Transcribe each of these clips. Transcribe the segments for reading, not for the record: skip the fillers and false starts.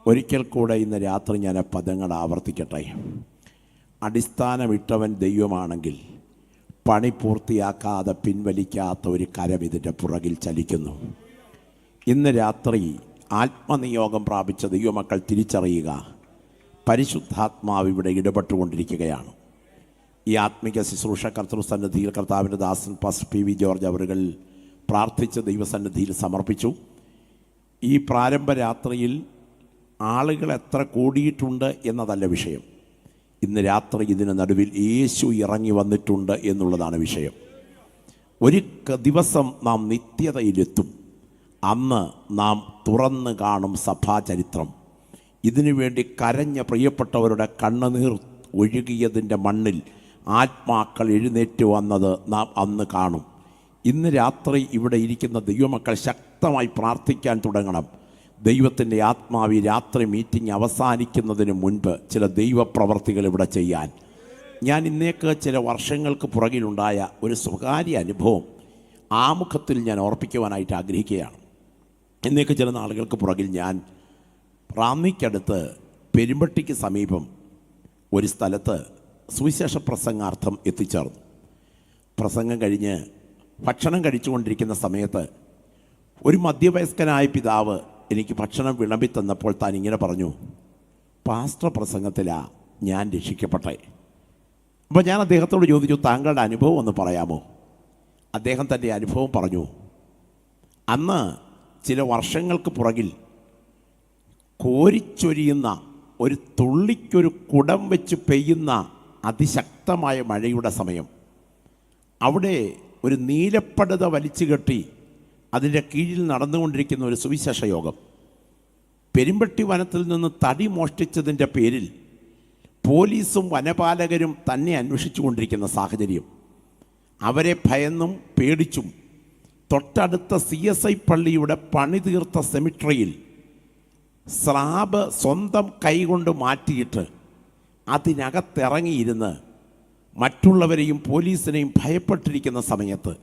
ഒരിക്കൽ കൂടെ ഇന്ന് രാത്രി ഞാൻ പദങ്ങൾ ആവർത്തിക്കട്ടെ. അടിസ്ഥാനമിട്ടവൻ ദൈവമാണെങ്കിൽ പണി പൂർത്തിയാക്കാതെ പിൻവലിക്കാത്ത ഒരു കരം ഇതിൻ്റെ പുറകിൽ ചലിക്കുന്നു. ഇന്ന് രാത്രി ആത്മനിയോഗം പ്രാപിച്ച ദൈവമക്കൾ തിരിച്ചറിയുക, പരിശുദ്ധാത്മാവ് ഇവിടെ ഇടപെട്ടുകൊണ്ടിരിക്കുകയാണ്. ഈ ആത്മിക ശുശ്രൂഷ കർത്തൃസന്നിധിയിൽ കർത്താവിൻ്റെ ദാസൻ പാസ്റ്റർ പി വി ജോർജ് അവരുകൾ പ്രാർത്ഥിച്ച് ദൈവസന്നിധിയിൽ സമർപ്പിച്ചു. ഈ പ്രാരംഭ രാത്രിയിൽ ആളുകൾ എത്ര കൂടിയിട്ടുണ്ട് എന്നതല്ല വിഷയം. ഇന്ന് രാത്രി ഇതിന് നടുവിൽ യേശു ഇറങ്ങി വന്നിട്ടുണ്ട് എന്നുള്ളതാണ് വിഷയം. ഒരു ദിവസം നാം നിത്യതയിലെത്തും. അന്ന് നാം തുറന്നു കാണും സഭാചരിത്രം. ഇതിനുവേണ്ടി കരഞ്ഞ പ്രിയപ്പെട്ടവരുടെ കണ്ണുനീർ ഒഴുകിയതിൻ്റെ മണ്ണിൽ ആത്മാക്കൾ എഴുന്നേറ്റ് വന്നത് നാം അന്ന് കാണും. ഇന്ന് രാത്രി ഇവിടെ ഇരിക്കുന്ന ദൈവമക്കൾ ശക്തമായി പ്രാർത്ഥിക്കാൻ തുടങ്ങണം. ദൈവത്തിൻ്റെ ആത്മാവി രാത്രി മീറ്റിംഗ് അവസാനിക്കുന്നതിന് മുൻപ് ചില ദൈവപ്രവർത്തികൾ ഇവിടെ ചെയ്യാൻ. ഞാൻ ഇന്നേക്ക് ചില വർഷങ്ങൾക്ക് പുറകിലുണ്ടായ ഒരു സ്വകാര്യ അനുഭവം ആമുഖത്തിൽ ഞാൻ ഓർപ്പിക്കുവാനായിട്ട് ആഗ്രഹിക്കുകയാണ്. ഇന്നേക്ക് ചില നാളുകൾക്ക് പുറകിൽ ഞാൻ റാന്നിക്കടുത്ത് പെരുമ്പട്ടിക്ക് സമീപം ഒരു സ്ഥലത്ത് സുവിശേഷ പ്രസംഗാർത്ഥം എത്തിച്ചേർന്നു. പ്രസംഗം കഴിഞ്ഞ് ഭക്ഷണം കഴിച്ചുകൊണ്ടിരിക്കുന്ന സമയത്ത് ഒരു മധ്യവയസ്കനായ പിതാവ് എനിക്ക് ഭക്ഷണം വിളമ്പി തന്നപ്പോൾ താൻ ഇങ്ങനെ പറഞ്ഞു, പാസ്റ്റർ പ്രസംഗത്തിലാണ് ഞാൻ രക്ഷിക്കപ്പെട്ടെ. അപ്പോൾ ഞാൻ അദ്ദേഹത്തോട് ചോദിച്ചു, താങ്കളുടെ അനുഭവം ഒന്ന് പറയാമോ? അദ്ദേഹം തൻ്റെ അനുഭവം പറഞ്ഞു. അന്ന് ചില വർഷങ്ങൾക്ക് പുറകിൽ കോരിച്ചൊരിയുന്ന ഒരു തുള്ളിക്കൊരു കുടം വെച്ച് പെയ്യുന്ന അതിശക്തമായ മഴയുടെ സമയം, അവിടെ ഒരു നീലപ്പടുത വലിച്ചു കെട്ടി അതിൻ്റെ കീഴിൽ നടന്നുകൊണ്ടിരിക്കുന്ന ഒരു സുവിശേഷ യോഗം. പെരുമ്പട്ടി വനത്തിൽ നിന്ന് തടി മോഷ്ടിച്ചതിൻ്റെ പേരിൽ പോലീസും വനപാലകരും തന്നെ അന്വേഷിച്ചു കൊണ്ടിരിക്കുന്ന സാഹചര്യം. അവരെ ഭയന്നും പേടിച്ചും തൊട്ടടുത്ത CSI പള്ളിയുടെ പണി തീർത്ത സെമിട്രിയിൽ സ്ലാബ് സ്വന്തം കൈകൊണ്ട് മാറ്റിയിട്ട് അതിനകത്തിറങ്ങിയിരുന്ന് മറ്റുള്ളവരെയും പോലീസിനെയും ഭയപ്പെട്ടിരിക്കുന്ന സമയത്ത്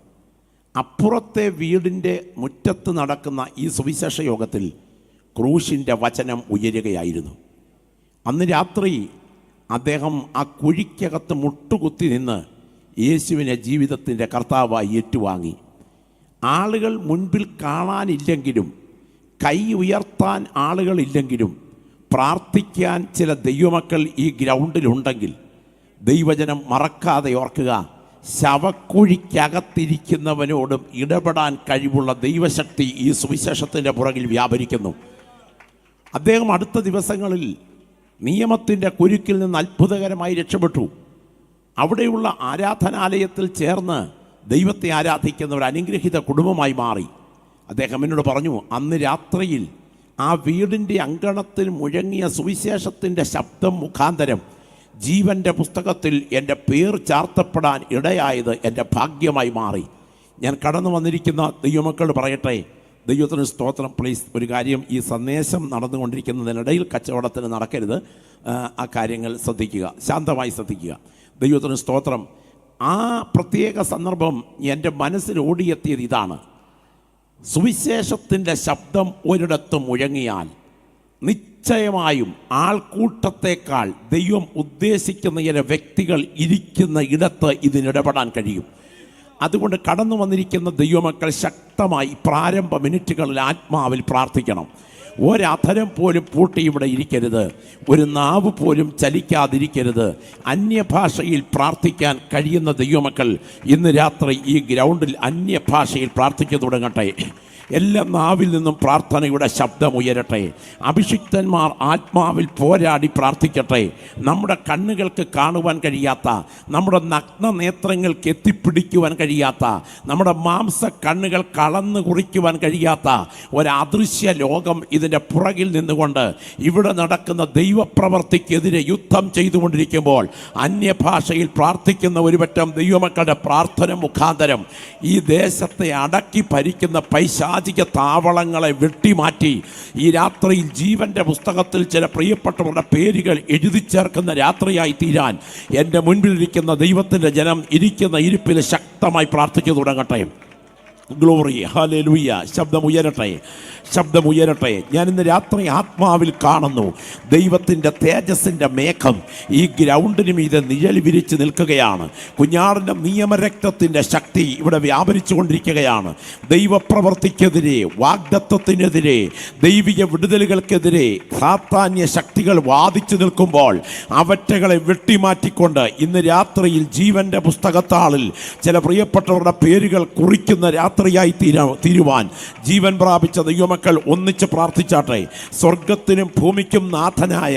അപ്പുറത്തെ വീടിൻ്റെ മുറ്റത്ത് നടക്കുന്ന ഈ സുവിശേഷ യോഗത്തിൽ ക്രൂശിൻ്റെ വചനം ഉയരുകയായിരുന്നു. അന്ന് രാത്രി അദ്ദേഹം ആ കുഴിക്കകത്ത് മുട്ടുകുത്തി നിന്ന് യേശുവിനെ ജീവിതത്തിൻ്റെ കർത്താവായി ഏറ്റുവാങ്ങി. ആളുകൾ മുൻപിൽ കാണാനില്ലെങ്കിലും, കൈ ഉയർത്താൻ ആളുകളില്ലെങ്കിലും, പ്രാർത്ഥിക്കാൻ ചില ദൈവമക്കൾ ഈ ഗ്രൗണ്ടിലുണ്ടെങ്കിൽ ദൈവജനം മറക്കാതെ ഓർക്കുക, ശവക്കുഴിക്കകത്തിരിക്കുന്നവനോടും ഇടപെടാൻ കഴിവുള്ള ദൈവശക്തി ഈ സുവിശേഷത്തിൻ്റെ പുറകിൽ വ്യാപരിക്കുന്നു. അദ്ദേഹം അടുത്ത ദിവസങ്ങളിൽ നിയമത്തിൻ്റെ കുരുക്കിൽ നിന്ന് അത്ഭുതകരമായി രക്ഷപ്പെട്ടു. അവിടെയുള്ള ആരാധനാലയത്തിൽ ചേർന്ന് ദൈവത്തെ ആരാധിക്കുന്ന ഒരു അനുഗ്രഹീത കുടുംബമായി മാറി. അദ്ദേഹം എന്നോട് പറഞ്ഞു, അന്ന് രാത്രിയിൽ ആ വീടിൻ്റെ അങ്കണത്തിൽ മുഴങ്ങിയ സുവിശേഷത്തിൻ്റെ ശബ്ദം മുഖാന്തരം ജീവൻ്റെ പുസ്തകത്തിൽ എൻ്റെ പേർ ചാർത്തപ്പെടാൻ ഇടയായത് എൻ്റെ ഭാഗ്യമായി മാറി. ഞാൻ കടന്നു വന്നിരിക്കുന്ന ദൈവമക്കൾ പറയട്ടെ, ദൈവത്തിന് സ്തോത്രം. പ്ലീസ് ഒരു കാര്യം, ഈ സന്ദേശം നടന്നുകൊണ്ടിരിക്കുന്നതിനിടയിൽ കച്ചവടത്തിന് നടക്കരുത്. ആ കാര്യങ്ങൾ ശ്രദ്ധിക്കുക, ശാന്തമായി ശ്രദ്ധിക്കുക. ദൈവത്തിന് സ്തോത്രം. ആ പ്രത്യേക സന്ദർഭം എൻ്റെ മനസ്സിൽ ഓടിയെത്തിയത് ഇതാണ്: സുവിശേഷത്തിൻ്റെ ശബ്ദം ഒരിടത്ത് മുഴങ്ങിയാൽ നിശ്ചയമായും ആൾക്കൂട്ടത്തേക്കാൾ ദൈവം ഉദ്ദേശിക്കുന്ന ചില വ്യക്തികൾ ഇരിക്കുന്ന ഇടത്ത് ഇതിനിടപെടാൻ കഴിയും. അതുകൊണ്ട് കടന്നു വന്നിരിക്കുന്ന ദൈവമക്കൾ ശക്തമായി പ്രാരംഭ മിനിറ്റുകളിൽ ആത്മാവിൽ പ്രാർത്ഥിക്കണം. ഒരധരം പോലും പൂട്ടി ഇവിടെ ഇരിക്കരുത്, ഒരു നാവ് പോലും ചലിക്കാതിരിക്കരുത്. അന്യഭാഷയിൽ പ്രാർത്ഥിക്കാൻ കഴിയുന്ന ദൈവമക്കൾ ഇന്ന് രാത്രി ഈ ഗ്രൗണ്ടിൽ അന്യഭാഷയിൽ പ്രാർത്ഥിച്ചു തുടങ്ങട്ടെ. എല്ലാ നാവിൽ നിന്നും പ്രാർത്ഥനയുടെ ശബ്ദം ഉയരട്ടെ. അഭിഷിക്തന്മാർ ആത്മാവിൽ പോരാടി പ്രാർത്ഥിക്കട്ടെ. നമ്മുടെ കണ്ണുകൾക്ക് കാണുവാൻ കഴിയാത്ത, നമ്മുടെ നഗ്ന നേത്രങ്ങൾക്ക് എത്തിപ്പിടിക്കുവാൻ കഴിയാത്ത, നമ്മുടെ മാംസ കണ്ണുകൾ കളന്ന് കുറിക്കുവാൻ കഴിയാത്ത ഒരദൃശ്യ ലോകം ഇതിൻ്റെ പുറകിൽ നിന്നുകൊണ്ട് ഇവിടെ നടക്കുന്ന ദൈവപ്രവർത്തിക്കെതിരെ യുദ്ധം ചെയ്തുകൊണ്ടിരിക്കുമ്പോൾ അന്യഭാഷയിൽ പ്രാർത്ഥിക്കുന്ന ഒരുപറ്റം ദൈവമക്കളുടെ പ്രാർത്ഥന മുഖാന്തരം ഈ ദേശത്തെ അടക്കി ഭരിക്കുന്ന പൈശാചിക താവളങ്ങളെ വെട്ടിമാറ്റി ഈ രാത്രിയിൽ ജീവൻ്റെ പുസ്തകത്തിൽ ചില പ്രിയപ്പെട്ടവരുടെ പേരുകൾ എഴുതി ചേർക്കുന്ന രാത്രിയായി തീരാൻ എൻ്റെ മുൻപിലിരിക്കുന്ന ദൈവത്തിൻ്റെ ജനം ഇരിക്കുന്ന ഇരിപ്പിൽ ശക്തമായി പ്രാർത്ഥിച്ചു തുടങ്ങട്ടെ. Glory, hallelujah. ശബ്ദമുയരട്ടെ, ശബ്ദമുയരട്ടെ. ഞാൻ ഇന്ന് രാത്രി ആത്മാവിൽ കാണുന്നു ദൈവത്തിൻ്റെ തേജസ്സിൻ്റെ മേഘം ഈ ഗ്രൗണ്ടിന് മീതെ നിഴൽ വിരിച്ച് നിൽക്കുകയാണ്. കുഞ്ഞാടിൻ്റെ നിയമരക്തത്തിൻ്റെ ശക്തി ഇവിടെ വ്യാപരിച്ചു കൊണ്ടിരിക്കുകയാണ്. ദൈവപ്രവർത്തിക്കെതിരെ, വാഗ്ദത്തത്തിനെതിരെ, ദൈവിക വിടുതലുകൾക്കെതിരെ സാത്താന്യ ശക്തികൾ വാദിച്ചു നിൽക്കുമ്പോൾ അവറ്റകളെ വെട്ടിമാറ്റിക്കൊണ്ട് ഇന്ന് രാത്രിയിൽ ജീവൻ്റെ പുസ്തകത്താളിൽ ചില പ്രിയപ്പെട്ടവരുടെ പേരുകൾ കുറിക്കുന്ന രാത്രിയായി തീരുവാൻ ജീവൻ പ്രാപിച്ച ദൈവമക്കൾ ഒന്നിച്ച് പ്രാർത്ഥിച്ചാട്ടെ. സ്വർഗത്തിനും ഭൂമിക്കും നാഥനായ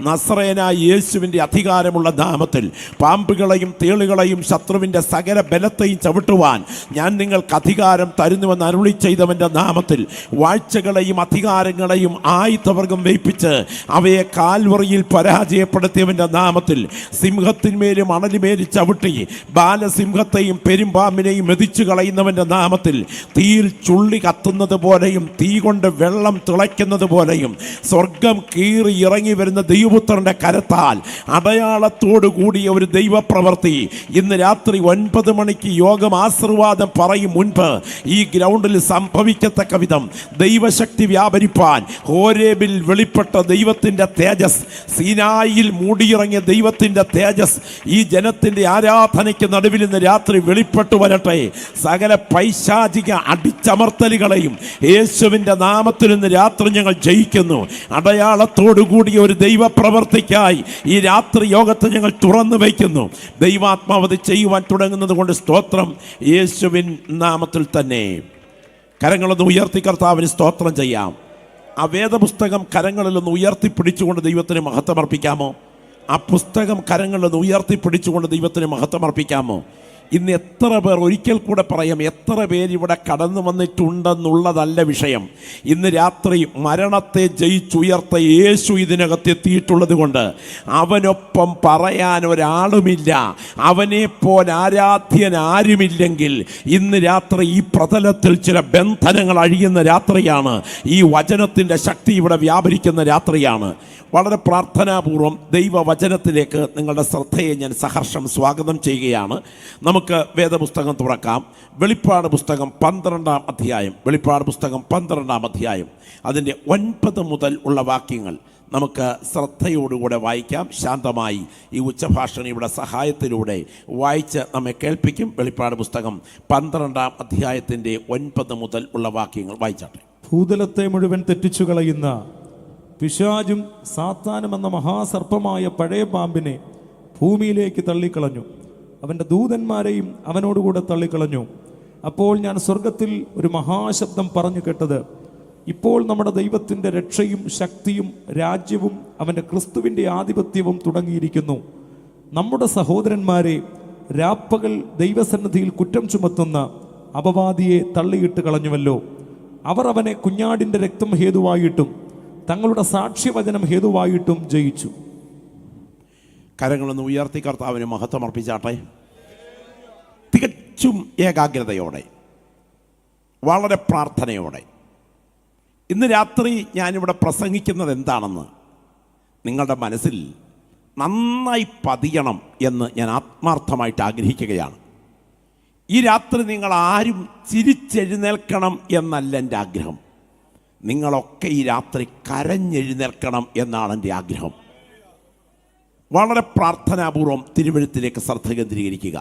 നസറേനായ യേശുവിൻ്റെ അധികാരമുള്ള നാമത്തിൽ പാമ്പുകളെയും തേളുകളെയും ശത്രുവിൻ്റെ സകല ബലത്തെയും ചവിട്ടുവാൻ ഞാൻ നിങ്ങൾക്ക് അധികാരം തരുന്നുവെന്ന് അരുളി ചെയ്തവൻ്റെ നാമത്തിൽ വാഴ്ചകളെയും അധികാരങ്ങളെയും ആയുധവർഗം വയ്പ്പിച്ച് അവയെ കാൽവറിയിൽ പരാജയപ്പെടുത്തിയവൻ്റെ നാമത്തിൽ സിംഹത്തിന്മേലും അണലിമേലും ചവിട്ടി ബാലസിംഹത്തെയും പെരുമ്പാമ്പിനെയും മെതിച്ചു കളയുന്നവൻ്റെ നാമത്തിൽ തീയിൽ ചുള്ളി കത്തുന്നത് പോലെയും തീ കൊണ്ട് വെള്ളം തിളയ്ക്കുന്നത് പോലെയും സ്വർഗം കീറി ഇറങ്ങി വരുന്ന ദൈവപുത്രന്റെ കരത്താൽ അടയാളത്തോടു കൂടിയ ഒരു ദൈവപ്രവൃത്തി ഇന്ന് രാത്രി 9 മണിക്ക് യോഗം ആശീർവാദം പറയും മുൻപ് ഈ ഗ്രൗണ്ടിൽ സംഭവിക്കത്തക്ക വിധം ദൈവശക്തി വ്യാപരിപ്പാൻ ഹോരേബിൽ വെളിപ്പെട്ട ദൈവത്തിൻ്റെ തേജസ്, സീനായിൽ മൂടിയിറങ്ങിയ ദൈവത്തിൻ്റെ തേജസ് ഈ ജനത്തിൻ്റെ ആരാധനയ്ക്ക് നടുവിൽ ഇന്ന് രാത്രി വെളിപ്പെട്ടു വരട്ടെ. സകല പൈശാചിക അടിച്ചമർത്തലുകളെയും യേശുവിൻ്റെ നാമത്തിൽ ഇന്ന് രാത്രി ഞങ്ങൾ ജയിക്കുന്നു. അടയാളത്തോടു കൂടിയ ഒരു ദൈവപ്രവർത്തിക്കായി ഈ രാത്രി യോഗത്തെ ഞങ്ങൾ തുറന്നു വയ്ക്കുന്നു. ദൈവാത്മാവത് ചെയ്യുവാൻ തുടങ്ങുന്നത് കൊണ്ട് സ്തോത്രം. യേശുവിൻ നാമത്തിൽ തന്നെ കരങ്ങളൊന്ന് ഉയർത്തി കർത്താവിന് സ്തോത്രം ചെയ്യാം. ആ വേദപുസ്തകം കരങ്ങളിലൊന്ന് ഉയർത്തിപ്പിടിച്ചുകൊണ്ട് ദൈവത്തിന് മഹത്വമർപ്പിക്കാമോ? ആ പുസ്തകം കരങ്ങളിലൊന്ന് ഉയർത്തിപ്പിടിച്ചുകൊണ്ട് ദൈവത്തിന് മഹത്വമർപ്പിക്കാമോ? ഇന്ന് എത്ര പേർ, ഒരിക്കൽ കൂടെ പറയാം, എത്ര പേരിവിടെ കടന്നു വന്നിട്ടുണ്ടെന്നുള്ളതല്ല വിഷയം. ഇന്ന് രാത്രി മരണത്തെ ജയിച്ചുയർത്ത യേശു ഇതിനകത്ത് എത്തിയിട്ടുള്ളത് കൊണ്ട് അവനൊപ്പം പറയാൻ ഒരാളുമില്ല. അവനെപ്പോലെ ആരാധ്യൻ ആരുമില്ലെങ്കിൽ ഇന്ന് രാത്രി ഈ പ്രതലത്തിൽ ചില ബന്ധനങ്ങൾ അഴിയുന്ന രാത്രിയാണ്. ഈ വചനത്തിൻ്റെ ശക്തി ഇവിടെ വ്യാപരിക്കുന്ന രാത്രിയാണ്. വളരെ പ്രാർത്ഥനാപൂർവം ദൈവവചനത്തിലേക്ക് നിങ്ങളുടെ ശ്രദ്ധയെ ഞാൻ സഹർഷം സ്വാഗതം ചെയ്യുകയാണ്. നമുക്ക് വേദപുസ്തകം തുറക്കാം. വെളിപ്പാട് പുസ്തകം 12-ാം അധ്യായം. വെളിപ്പാട് പുസ്തകം 12-ാം അധ്യായം അതിൻ്റെ 9 മുതൽ ഉള്ള വാക്യങ്ങൾ നമുക്ക് ശ്രദ്ധയോടുകൂടെ വായിക്കാം. ശാന്തമായി ഈ ഉച്ചഭാഷണിയുടെ സഹായത്തിലൂടെ വായിച്ച് നമ്മെ കേൾപ്പിക്കും. വെളിപ്പാട് പുസ്തകം 12-ാം അധ്യായത്തിൻ്റെ 9 മുതൽ ഉള്ള വാക്യങ്ങൾ വായിച്ചാട്ടെ. ഭൂതലത്തെ മുഴുവൻ തെറ്റിച്ചു കളയുന്ന പിശാചും സാത്താനും എന്ന മഹാസർപ്പമായ പഴയ പാമ്പിനെ ഭൂമിയിലേക്ക് തള്ളിക്കളഞ്ഞു. അവൻ്റെ ദൂതന്മാരെയും അവനോടുകൂടെ തള്ളിക്കളഞ്ഞു. അപ്പോൾ ഞാൻ സ്വർഗത്തിൽ ഒരു മഹാശബ്ദം പറഞ്ഞു കേട്ടത്, ഇപ്പോൾ നമ്മുടെ ദൈവത്തിൻ്റെ രക്ഷയും ശക്തിയും രാജ്യവും അവൻ്റെ ക്രിസ്തുവിൻ്റെ ആധിപത്യവും തുടങ്ങിയിരിക്കുന്നു. നമ്മുടെ സഹോദരന്മാരെ രാപ്പകൽ ദൈവസന്നിധിയിൽ കുറ്റം ചുമത്തുന്ന അപവാദിയെ തള്ളിയിട്ട് കളഞ്ഞുവല്ലോ. അവർ അവനെ കുഞ്ഞാടിൻ്റെ രക്തം ഹേതുവായിട്ടും തങ്ങളുടെ സാക്ഷ്യവചനം ഹേതുവായിട്ടും ജയിച്ചു. കരങ്ങളൊന്ന് ഉയർത്തി കർത്താവിന് മഹത്വമർപ്പിച്ചാട്ടെ. തികച്ചും ഏകാഗ്രതയോടെ, വളരെ പ്രാർത്ഥനയോടെ ഇന്ന് രാത്രി ഞാനിവിടെ പ്രസംഗിക്കുന്നത് എന്താണെന്ന് നിങ്ങളുടെ മനസ്സിൽ നന്നായി പതിയണം എന്ന് ഞാൻ ആത്മാർത്ഥമായിട്ട് ആഗ്രഹിക്കുകയാണ്. ഈ രാത്രി നിങ്ങൾ ആരും ചിരിച്ചെഴുന്നേൽക്കണം എന്നല്ല എൻ്റെ ആഗ്രഹം. നിങ്ങളൊക്കെ ഈ രാത്രി കരഞ്ഞെഴുന്നേൽക്കണം എന്നാണ് എൻ്റെ ആഗ്രഹം. വളരെ പ്രാർത്ഥനാപൂർവം തിരുവെഴുത്തിലേക്ക് ശ്രദ്ധ കേന്ദ്രീകരിക്കുക.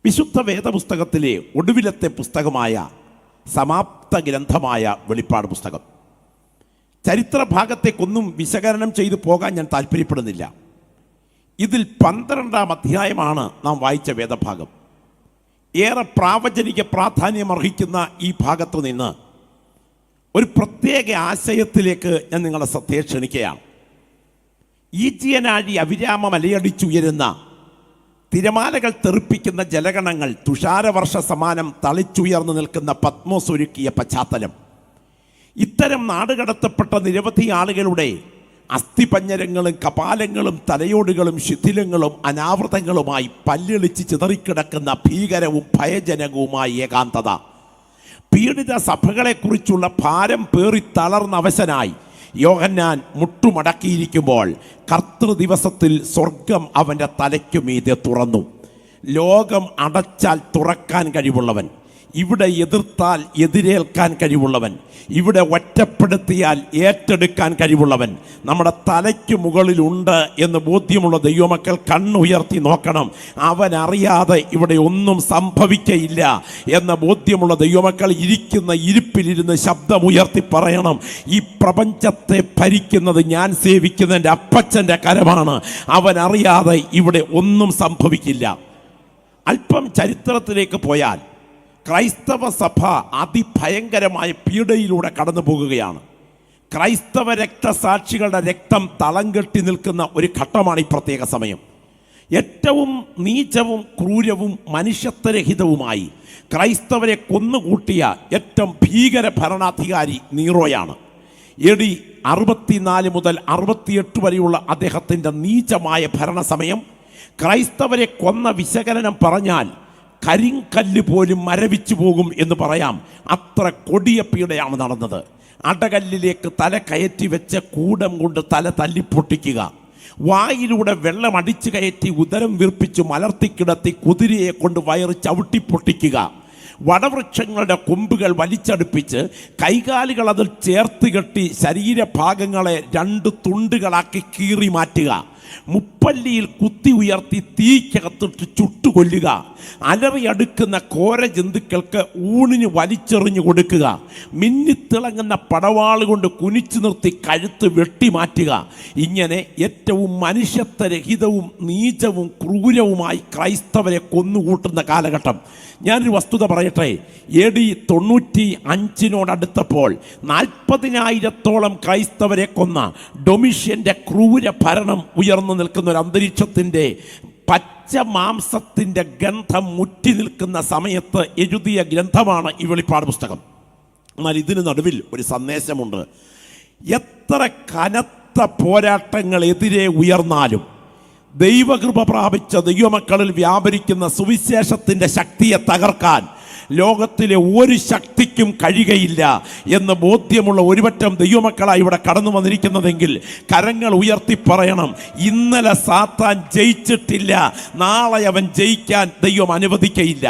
വിശുദ്ധ വേദപുസ്തകത്തിലെ ഒടുവിലത്തെ പുസ്തകമായ സമാപ്ത ഗ്രന്ഥമായ വെളിപ്പാട് പുസ്തകം. ചരിത്ര ഭാഗത്തേക്കൊന്നും വിശകലനം ചെയ്തു പോകാൻ ഞാൻ താല്പര്യപ്പെടുന്നില്ല. ഇതിൽ 12-ാം അധ്യായമാണ് നാം വായിച്ച വേദഭാഗം. ഏറെ പ്രാവചനിക പ്രാധാന്യം അർഹിക്കുന്ന ഈ ഭാഗത്തു നിന്ന് ഒരു പ്രത്യേക ആശയത്തിലേക്ക് ഞാൻ നിങ്ങളെ ശ്രദ്ധയെ ക്ഷണിക്കുകയാണ്. ഈജിയനാഴി അവിരാമം അലയടിച്ചുയരുന്ന തിരമാലകൾ തെറിപ്പിക്കുന്ന ജലഗണങ്ങൾ തുഷാരവർഷ സമാനം തളിച്ചുയർന്നു നിൽക്കുന്ന പത്മോസ് ഒരുക്കിയ പശ്ചാത്തലം. ഇത്തരം നാടുകടത്തപ്പെട്ട നിരവധി ആളുകളുടെ അസ്ഥിപഞ്ജരങ്ങളും കപാലങ്ങളും തലയോടുകളും ശിഥിലങ്ങളും അനാവൃതങ്ങളുമായി പല്ലിളിച്ച് ചിതറിക്കിടക്കുന്ന ഭീകരവും ഭയജനകവുമായ ഏകാന്തത. പീഡിത സഭകളെക്കുറിച്ചുള്ള ഭാരം പേറി തളർന്ന അവശനായി യോഹന്നാൻ മുട്ടുമടക്കിയിരിക്കുമ്പോൾ കർത്തൃദിവസത്തിൽ സ്വർഗം അവൻ്റെ തലയ്ക്കു മീതെ തുറന്നു. ലോകം അടച്ചാൽ തുറക്കാൻ കഴിവുള്ളവൻ, ഇവിടെ എതിർത്താൽ എതിരേൽക്കാൻ കഴിവുള്ളവൻ, ഇവിടെ ഒറ്റപ്പെടുത്തിയാൽ ഏറ്റെടുക്കാൻ കഴിവുള്ളവൻ നമ്മുടെ തലയ്ക്ക് മുകളിലുണ്ട് എന്ന് ബോധ്യമുള്ള ദൈവമക്കൾ കണ്ണുയർത്തി നോക്കണം. അവൻ അറിയാതെ ഇവിടെ ഒന്നും സംഭവിക്കയില്ല എന്ന ബോധ്യമുള്ള ദൈവമക്കൾ ഇരിക്കുന്ന ഇരിപ്പിലിരുന്ന് ശബ്ദമുയർത്തി പറയണം, ഈ പ്രപഞ്ചത്തെ ഭരിക്കുന്നത് ഞാൻ സേവിക്കുന്ന എൻ്റെ അപ്പച്ചൻ്റെ കരമാണ്. അവൻ അറിയാതെ ഇവിടെ ഒന്നും സംഭവിക്കില്ല. അല്പം ചരിത്രത്തിലേക്ക് പോയാൽ ക്രൈസ്തവ സഭ അതിഭയങ്കരമായ പീഡയിലൂടെ കടന്നു പോകുകയാണ്. ക്രൈസ്തവ രക്തസാക്ഷികളുടെ രക്തം തളം കെട്ടി നിൽക്കുന്ന ഒരു ഘട്ടമാണ് ഈ പ്രത്യേക സമയം. ഏറ്റവും നീചവും ക്രൂരവും മനുഷ്യത്വരഹിതവുമായി ക്രൈസ്തവരെ കൊന്നുകൂട്ടിയ ഏറ്റവും ഭീകര ഭരണാധികാരി നീറോയാണ്. AD 64 മുതൽ 68 വരെയുള്ള അദ്ദേഹത്തിൻ്റെ നീചമായ ഭരണസമയം ക്രൈസ്തവരെ കൊന്ന വിശകലനം പറഞ്ഞാൽ കരിങ്കല്ല് പോലും മരവിച്ചു പോകും എന്ന് പറയാം. അത്ര കൊടിയ പീഡയാണ് നടന്നത്. അടകല്ലിലേക്ക് തല കയറ്റി വെച്ച് കൂടം കൊണ്ട് തല തല്ലിപ്പൊട്ടിക്കുക, വായിലൂടെ വെള്ളം അടിച്ചു കയറ്റി ഉദരം വീർപ്പിച്ചു മലർത്തിക്കിടത്തി കുതിരയെ കൊണ്ട് വയറ് ചവിട്ടിപ്പൊട്ടിക്കുക, വടവൃക്ഷങ്ങളുടെ കൊമ്പുകൾ വലിച്ചടുപ്പിച്ച് കൈകാലുകൾ അതിൽ ചേർത്ത് കെട്ടി ശരീരഭാഗങ്ങളെ 2 തുണ്ടുകളാക്കി കീറി മാറ്റുക, മുപ്പല്ലിയിൽ കുത്തി ഉയർത്തി തീക്കകത്തിട്ട് ചുട്ടുകൊല്ലുക, അലറിയടുക്കുന്ന ഘോര ജന്തുക്കൾക്ക് ഊണിന് വലിച്ചെറിഞ്ഞു കൊടുക്കുക, മിന്നിത്തിളങ്ങുന്ന പടവാള് കൊണ്ട് കുനിച്ചു നിർത്തി കഴുത്ത് വെട്ടിമാറ്റുക. ഇങ്ങനെ ഏറ്റവും മനുഷ്യത്വരഹിതവും നീചവും ക്രൂരവുമായി ക്രൈസ്തവരെ കൊന്നുകൂട്ടുന്ന കാലഘട്ടം. ഞാനൊരു വസ്തുത പറയട്ടെ. AD 95 40,000-ഓളം ക്രൈസ്തവരെ കൊന്ന ഡൊമിഷ്യൻ്റെ ക്രൂര ഭരണം ഉയർന്നു നിൽക്കുന്ന ഒരു അന്തരീക്ഷത്തിൻ്റെ പച്ച മാംസത്തിൻ്റെ ഗന്ധം മുറ്റി നിൽക്കുന്ന സമയത്ത് എഴുതിയ ഗ്രന്ഥമാണ് ഈ വെളിപ്പാട് പുസ്തകം. എന്നാൽ ഇതിന് നടുവിൽ ഒരു സന്ദേശമുണ്ട്. എത്ര കനത്ത പോരാട്ടങ്ങൾ എതിരെ ഉയർന്നാലും ദൈവകൃപ പ്രാപിച്ച ദൈവമക്കളിൽ വ്യാപരിക്കുന്ന സുവിശേഷത്തിൻ്റെ ശക്തിയെ തകർക്കാൻ ലോകത്തിലെ ഒരു ശക്തിക്കും കഴിയുകയില്ല എന്ന് ബോധ്യമുള്ള ഒരുപറ്റം ദൈവമക്കളായി ഇവിടെ കടന്നു വന്നിരിക്കുന്നതെങ്കിൽ കരങ്ങൾ ഉയർത്തി പറയണം, ഇന്നലെ സാത്താൻ ജയിച്ചിട്ടില്ല, നാളെ അവൻ ജയിക്കാൻ ദൈവം അനുവദിക്കയില്ല.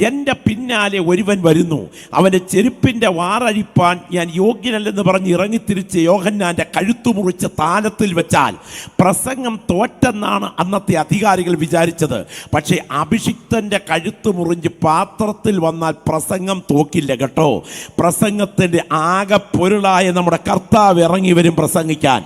എൻ്റെ പിന്നാലെ ഒരുവൻ വരുന്നു, അവൻ്റെ ചെരുപ്പിൻ്റെ വാറഴിപ്പാൻ ഞാൻ യോഗ്യനല്ലെന്ന് പറഞ്ഞ് ഇറങ്ങിത്തിരിച്ച് യോഹന്നാൻ്റെ കഴുത്തു മുറിച്ച് താലത്തിൽ വെച്ചാൽ പ്രസംഗം തോറ്റെന്നാണ് അന്നത്തെ അധികാരികൾ വിചാരിച്ചത്. പക്ഷേ അഭിഷിക്തൻ്റെ കഴുത്തു മുറിഞ്ഞ് പാത്രത്തിൽ വന്നാൽ പ്രസംഗം തോക്കില്ല കേട്ടോ. പ്രസംഗത്തിൻ്റെ ആകെ പൊരുളായ നമ്മുടെ കർത്താവ് ഇറങ്ങി വരും പ്രസംഗിക്കാൻ.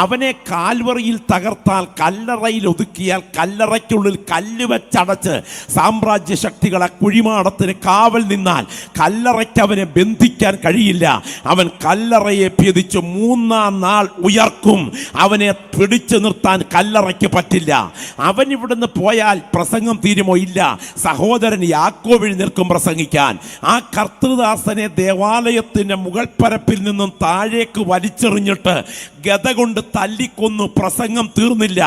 അവനെ കാൽവറിയിൽ തകർത്താൽ, കല്ലറയിൽ ഒതുക്കിയാൽ, കല്ലറയ്ക്കുള്ളിൽ കല്ല് വെച്ചടച്ച് സാമ്രാജ്യ ശക്തികളെ കുഴിമാടത്തിന് കാവൽ നിന്നാൽ കല്ലറയ്ക്ക് അവനെ ബന്ധിക്കാൻ കഴിയില്ല. അവൻ കല്ലറയെ ഭേദിച്ച് 3-ാം നാൾ ഉയർക്കും. അവനെ പിടിച്ചു നിർത്താൻ കല്ലറയ്ക്ക് പറ്റില്ല. അവൻ ഇവിടുന്ന് പോയാൽ പ്രസംഗം തീരുമോ? ഇല്ല. സഹോദരൻ യാക്കോബ് എഴുന്നേൽക്കും പ്രസംഗിക്കാൻ. ആ കർത്തൃദാസനെ ദേവാലയത്തിൻ്റെ മുകൾ പരപ്പിൽ നിന്നും താഴേക്ക് വലിച്ചെറിഞ്ഞിട്ട് ഗത കൊണ്ട് തല്ലിക്കൊന്നു. പ്രസംഗം തീർന്നില്ല.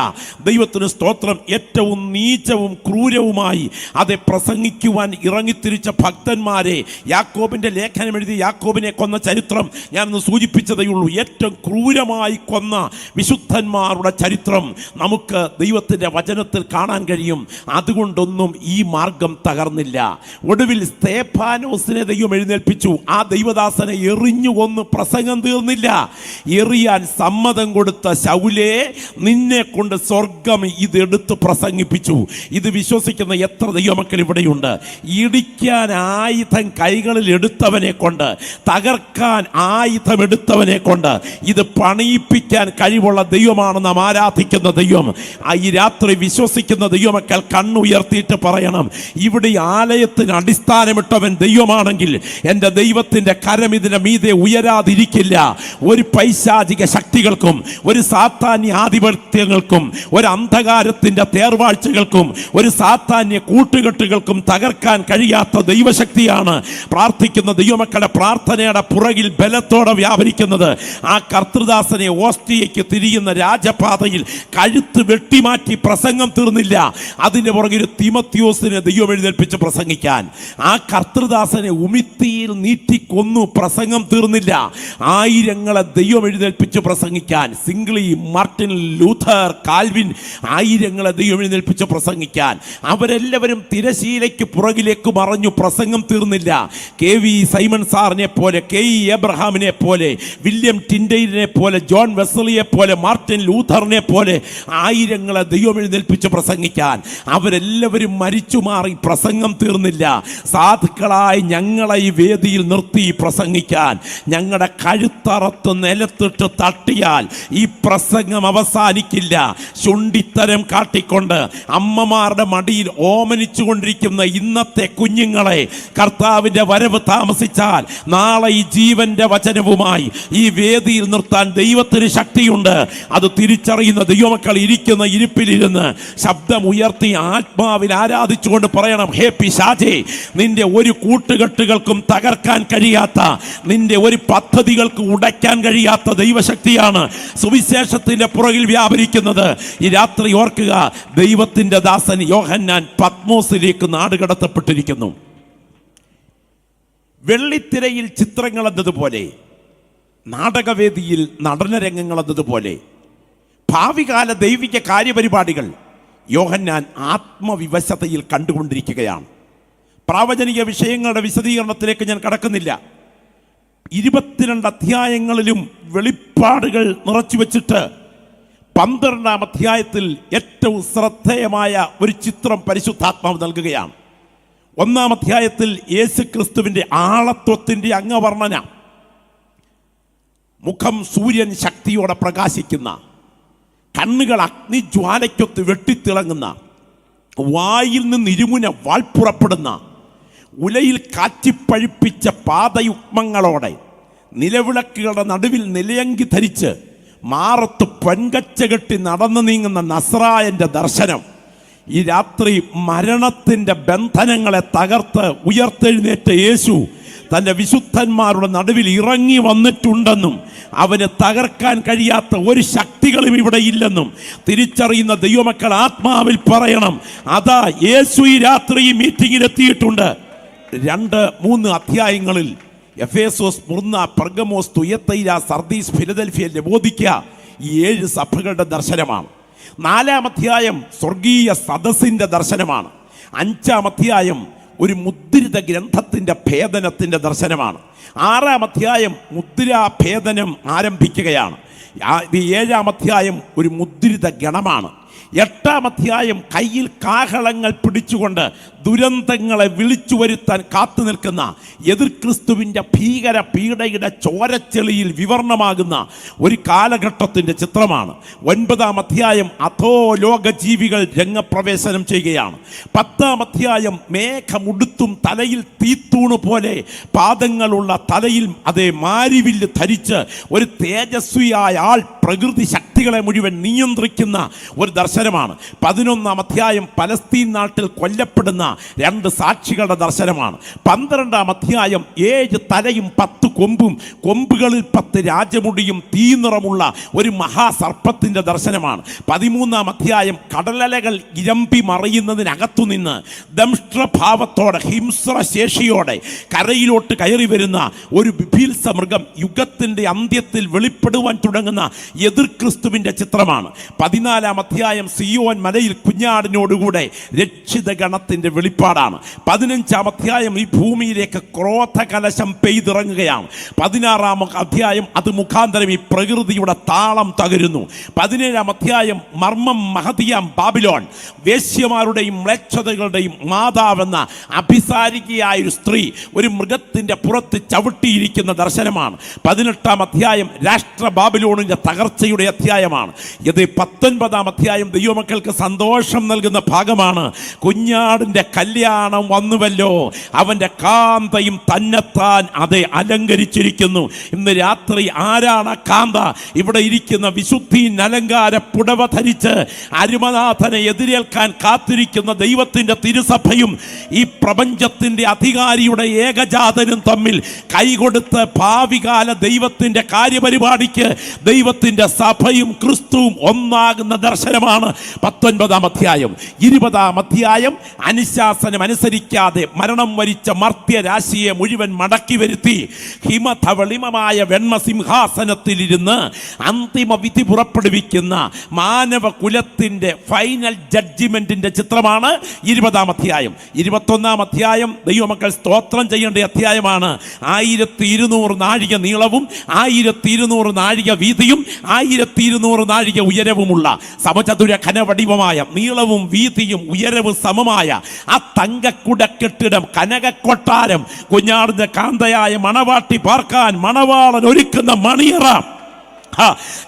ദൈവത്തിന് സ്തോത്രം. ഏറ്റവും നീചവും ക്രൂരവുമായി അത് പ്രസംഗിക്കുവാൻ ഇറങ്ങിത്തിരിച്ച ഭക്തന്മാരെ യാക്കോബിന്റെ ലേഖനം എഴുതി യാക്കോബിനെ കൊന്ന ചരിത്രം ഞാനൊന്ന് സൂചിപ്പിച്ചതേ ഉള്ളൂ. ഏറ്റവും ക്രൂരമായി കൊന്ന വിശുദ്ധന്മാരുടെ ചരിത്രം നമുക്ക് ദൈവത്തിന്റെ വചനത്തിൽ കാണാൻ കഴിയും. അതുകൊണ്ടൊന്നും ഈ മാർഗം തകർന്നില്ല. ഒടുവിൽ സ്തേഫാനോസിനെ ദൈവം എഴുന്നേൽപ്പിച്ചു. ആ ദൈവദാസനെ എറിഞ്ഞു കൊന്ന് പ്രസംഗം തീർന്നില്ല. എറിയാൻ സമ്മതം കൊടുത്ത ശൗലേ, നിന്നെ കൊണ്ട് സ്വർഗം ഇതെടുത്ത് പ്രസംഗിപ്പിച്ചു. ഇത് വിശ്വസിക്കുന്ന എത്ര ദൈവമക്കൾ ഇവിടെയുണ്ട്? ഇടിക്കാൻ ആയുധം കൈകളിൽ എടുത്തവനെ കൊണ്ട്, തകർക്കാൻ ആയുധം എടുത്തവനെ കൊണ്ട്, ഇത് പണിയിപ്പിക്കാൻ കഴിവുള്ള ദൈവമാണ് നാം ആരാധിക്കുന്ന ദൈവം. ഈ രാത്രി വിശ്വസിക്കുന്ന ദൈവമക്കൾ കണ്ണുയർത്തിയിട്ട് പറയണം, ഇവിടെ ആലയത്തിന് അടിസ്ഥാനമിട്ടവൻ ദൈവമാണെങ്കിൽ എൻ്റെ ദൈവത്തിൻ്റെ കരം ഇതിന് മീതെ ഉയരാതിരിക്കില്ല. ഒരു പൈശാചിക ശക്തികൾക്കും, ഒരു സാത്താന്യ ആധിപത്യങ്ങൾക്കും, ഒരു അന്ധകാരത്തിൻ്റെ തേർവാഴ്ചകൾക്കും, ഒരു സാത്താന്യ കൂട്ടുകെട്ടുകൾക്കും തകർക്കാൻ കഴിയാത്ത ദൈവശക്തിയാണ് പ്രാർത്ഥിക്കുന്ന ദൈവമക്കളുടെ പ്രാർത്ഥനയുടെ പുറകിൽ ബലത്തോടെ വ്യാപരിക്കുന്നത്. ആ കർത്തൃദാസനെ ഓസ്ട്രിയയ്ക്ക് തിരിയുന്ന രാജപാതയിൽ കഴുത്ത് വെട്ടിമാറ്റി പ്രസംഗം തീർന്നില്ല. അതിൻ്റെ പുറകിൽ തിമത്യോസിനെ ദൈവം എഴുന്നേൽപ്പിച്ച് പ്രസംഗിക്കാൻ. ആ കർത്തൃദാസനെ ഉമിത്തിയിൽ നീറ്റിക്കൊന്നു. പ്രസംഗം തീർന്നില്ല. ആയിരങ്ങളെ ദൈവം എഴുന്നേൽപ്പിച്ച് പ്രസംഗിക്കാൻ. സിംഗ്ലി, മാർട്ടിൻ ലൂഥർ, കാൽവിൻ, ആയിരങ്ങളെ ദൈവം എഴുന്നേൽപ്പിച്ച് പ്രസംഗിക്കാൻ. അവരെല്ലാവരും തിരശീലയ്ക്ക് പുറകിലേക്ക് മറഞ്ഞു. പ്രസംഗം തീർന്നില്ല. KV സൈമൺ സാറിനെ പോലെ, KE എബ്രഹാമിനെ പോലെ, വില്യം ടിൻഡെയിലിനെ പോലെ, ജോൺ വെസ്ലിയെ പോലെ, മാർട്ടിൻ ലൂഥറിനെ പോലെ ആയിരങ്ങളെ ദൈവം എഴുന്നേൽപ്പിച്ച് പ്രസംഗിക്കാൻ. അവരെല്ലാവരും മരിച്ചു മാറി. പ്രസംഗം തീർന്നില്ല. സാധുക്കളായി ഞങ്ങളെ ഈ വേദിയിൽ നിർത്തി പ്രസംഗിക്കാൻ. ഞങ്ങളുടെ കഴുത്തറത്ത് നിലത്തിട്ട് തട്ടിയാൽ ഈ പ്രസംഗം അവസാനിക്കില്ല. ശുണ്ടിത്തരം കാട്ടിക്കൊണ്ട് അമ്മമാരുടെ മടിയിൽ ഓമനിച്ചുകൊണ്ടിരിക്കുന്ന ഇന്നത്തെ കുഞ്ഞുങ്ങളെ കർത്താവിൻ്റെ വരവ് താമസിച്ചാൽ നാളെ ഈ ജീവന്റെ വചനവുമായി ഈ വേദിയിൽ നിർത്താൻ ദൈവത്തിന് ശക്തിയുണ്ട്. അത് തിരിച്ചറിയുന്ന ദൈവമക്കൾ ഇരിക്കുന്ന ഇരിപ്പിലിരുന്ന് ശബ്ദം ഉയർത്തി ആത്മാവിൽ ആരാധിച്ചുകൊണ്ട് പറയണം, ഹേ പിശാചേ, നിന്റെ ഒരു കൂട്ടുകെട്ടുകൾക്കും തകർക്കാൻ കഴിയാത്ത, നിന്റെ ഒരു പദ്ധതികൾക്ക് ഉടയ്ക്കാൻ കഴിയാത്ത ദൈവശക്തിയാണ് സുവിശേഷത്തിന്റെ പുറകിൽ വ്യാപരിക്കുന്നത്. ഈ രാത്രി ഓർക്കുക, ദൈവത്തിന്റെ ദാസൻ യോഹന്നാൻ പത്മോസിലേക്ക് നാടുകടത്തപ്പെട്ടിരിക്കുന്നു. വെള്ളിത്തിരയിൽ ചിത്രങ്ങൾ എന്നതുപോലെ, നാടകവേദിയിൽ നടനരംഗങ്ങൾ എന്നതുപോലെ ഭാവികാല ദൈവിക കാര്യപരിപാടികൾ യോഹന്നാൻ ആത്മവിവശതയിൽ കണ്ടുകൊണ്ടിരിക്കുകയാണ്. പ്രാവചനിക വിഷയങ്ങളുടെ വിശദീകരണത്തിലേക്ക് ഞാൻ കടക്കുന്നില്ല. 22 അധ്യായങ്ങളിലും വെളിപ്പാടുകൾ നിറച്ചു വെച്ചിട്ട് 12-ാം അധ്യായത്തിൽ ഏറ്റവും ശ്രദ്ധേയമായ ഒരു ചിത്രം പരിശുദ്ധാത്മാവ് നൽകുകയാണ്. 1-ാം അധ്യായത്തിൽ യേശു ക്രിസ്തുവിൻ്റെ ആളത്വത്തിൻ്റെ അംഗവർണ്ണന, മുഖം സൂര്യൻ ശക്തിയോടെ പ്രകാശിക്കുന്ന, കണ്ണുകൾ അഗ്നിജ്വാലയ്ക്കൊത്ത് വെട്ടിത്തിളങ്ങുന്ന, വായിൽ നിന്ന് ഇരുമുന വാൾ പുറപ്പെടുന്ന, ഉലയിൽ കാച്ചിപ്പഴിപ്പിച്ച പാദയുഗ്മങ്ങളോടെ, നിലവിളക്കുകളുടെ നടുവിൽ നിലയങ്കി ധരിച്ച് മാറത്ത് പൊൻകച്ച കെട്ടി നടന്നു നീങ്ങുന്ന നസ്രായൻ്റെ ദർശനം. ഈ രാത്രി മരണത്തിൻ്റെ ബന്ധനങ്ങളെ തകർത്ത് ഉയർത്തെഴുന്നേറ്റ യേശു തൻ്റെ വിശുദ്ധന്മാരുടെ നടുവിൽ ഇറങ്ങി വന്നിട്ടുണ്ടെന്നും അവന് തകർക്കാൻ കഴിയാത്ത ഒരു ശക്തികളും ഇവിടെ ഇല്ലെന്നും തിരിച്ചറിയുന്ന ദൈവമക്കൾ ആത്മാവിൽ പറയണം, അതാ യേശു ഈ രാത്രി ഈ മീറ്റിംഗിൽ എത്തിയിട്ടുണ്ട്. 2-3 അധ്യായങ്ങളിൽ എഫേസോസ്, സ്മുർന്ന, പെർഗമോസ്, തുയത്തൈര, സർദീസ്, ഫിലദൽഫിയ, ലവോദിക്ക ഈ 7 സഭകളുടെ ദർശനമാണ്. 4-ാം അധ്യായം സ്വർഗീയ സദസ്സിൻ്റെ ദർശനമാണ്. 5-ാം അധ്യായം ഒരു മുദ്രിത ഗ്രന്ഥത്തിൻ്റെ ഭേദനത്തിൻ്റെ ദർശനമാണ്. 6-ാം അധ്യായം മുദ്രാഭേദനം ആരംഭിക്കുകയാണ്. 7-ാം അധ്യായം ഒരു മുദ്രിത ഗണമാണ്. 8-ാം അധ്യായം കയ്യിൽ കാഹളങ്ങൾ പിടിച്ചുകൊണ്ട് ദുരന്തങ്ങളെ വിളിച്ചു വരുത്താൻ കാത്തു നിൽക്കുന്ന എതിർ ക്രിസ്തുവിൻ്റെ ഭീകര പീഡയുടെ ചോരച്ചെളിയിൽ വിവരണമാകുന്ന ഒരു കാലഘട്ടത്തിൻ്റെ ചിത്രമാണ്. 9-ാം അധ്യായം അധോലോക ജീവികൾ രംഗപ്രവേശനം ചെയ്യുകയാണ്. 10-ാം അധ്യായം മേഘമുടുത്തും തലയിൽ തീത്തൂണ് പോലെ പാദങ്ങളുള്ള, തലയിൽ അതേ മാരിവില്ല് ധരിച്ച് ഒരു തേജസ്വിയായ ആൾ പ്രകൃതി ശക്തികളെ മുഴുവൻ നിയന്ത്രിക്കുന്ന ഒരു ദർശനമാണ്. 11-ാം അധ്യായം പലസ്തീൻ നാട്ടിൽ കൊല്ലപ്പെടുന്ന 2 സാക്ഷികളുടെ ദർശനമാണ്. 12-ാം അധ്യായം 7 തലയും 10 കൊമ്പും, കൊമ്പുകളിൽ 10 രാജമുടിയും തീനിറമുള്ള ഒരു മഹാസർപ്പത്തിൻ്റെ ദർശനമാണ്. 13-ാം അധ്യായം കടലലകൾ ഇരമ്പി മറിയുന്നതിനകത്തുനിന്ന് ദംഷ്ട്രഭാവത്തോടെ, ഹിംസ്രശേഷിയോടെ കരയിലോട്ട് കയറി വരുന്ന ഒരു ബിഭീത്സ മൃഗം യുഗത്തിൻ്റെ അന്ത്യത്തിൽ വെളിപ്പെടുവാൻ തുടങ്ങുന്ന എതിർ ക്രിസ്തുവിൻ്റെ ചിത്രമാണ്. 14-ാം അധ്യായം സിയോൻ മലയിൽ കുഞ്ഞാടിനോടുകൂടെ രക്ഷിത ഗണത്തിൻ്റെ വെളിപ്പാടാണ്. 15-ാം അധ്യായം ഈ ഭൂമിയിലേക്ക് ക്രോധകലശം പെയ്തിറങ്ങുകയാണ്. 16-ാം അധ്യായം അത് മുഖാന്തരം ഈ പ്രകൃതിയുടെ താളം തകരുന്നു. 17-ാം അധ്യായം മർമ്മം മഹതിയാം ബാബിലോൺ, വേശ്യമാരുടെയും മ്ലേച്ഛതകളുടെയും മാതാവെന്ന അഭിസാരികയായ ഒരു സ്ത്രീ ഒരു മൃഗത്തിൻ്റെ പുറത്ത് ചവിട്ടിയിരിക്കുന്ന ദർശനമാണ്. 18-ാം അധ്യായം രാഷ്ട്ര ബാബിലോണിൻ്റെ തകർച്ചയുടെ അധ്യായമാണ്. ഇത് 19-ാം അധ്യായം ദൈവമക്കൾക്ക് സന്തോഷം നൽകുന്ന ഭാഗമാണ്. കുഞ്ഞാടിൻ്റെ കല്യാണം വന്നുവല്ലോ, അവൻ്റെ കാന്തയും തന്നെത്താൻ അതെ അലങ്കരിച്ചിരിക്കുന്നു. ഇന്ന് രാത്രി ആരാണ് കാന്ത? ഇവിടെ ഇരിക്കുന്ന വിശുദ്ധീൻ അലങ്കാര പുടവ ധരിച്ച് അരുമനാഥനെ എതിരേൽക്കാൻ കാത്തിരിക്കുന്ന ദൈവത്തിൻ്റെ തിരുസഭയും ഈ പ്രപഞ്ചത്തിൻ്റെ അധികാരിയുടെ ഏകജാതനും തമ്മിൽ കൈകൊടുത്ത് ഭാവികാല ദൈവത്തിൻ്റെ കാര്യപരിപാടിക്ക് ദൈവത്തിൻ്റെ സഭയും സഭയും ക്രിസ്തുവും ഒന്നാകുന്ന ദർശനമാണ് 19-ാം അധ്യായം. 20-ാം അധ്യായം അനുശാസനം അനുസരിക്കാതെ മരണം വരിച്ച മർത്യരാശിയെ മുഴുവൻ മടക്കി വരുത്തി ഹിമധവളിമമായ വെണ്മസിംഹാസനത്തിലിരുന്ന് അന്തിമ വിധി പുറപ്പെടുവിക്കുന്ന മാനവ കുലത്തിന്റെ ഫൈനൽ ജഡ്ജിമെന്റിന്റെ ചിത്രമാണ് 20-ാം അധ്യായം. 21-ാം അധ്യായം ദൈവമക്കൾ സ്തോത്രം ചെയ്യേണ്ട അധ്യായമാണ്. 1200 നാഴിക നീളവും 1200 നാഴിക വീതിയും 1200 നാഴിക ഉയരവുമുള്ള സമചതുര ഘനവടിവമായ നീളവും വീതിയും ഉയരവും സമമായ ആ തങ്കക്കുട കെട്ടിടം, കനകക്കൊട്ടാരം, കുഞ്ഞാടിന്റെ കാന്തയായ മണവാട്ടി പാർക്കാൻ മണവാളൻ ഒരുക്കുന്ന മണിയറ.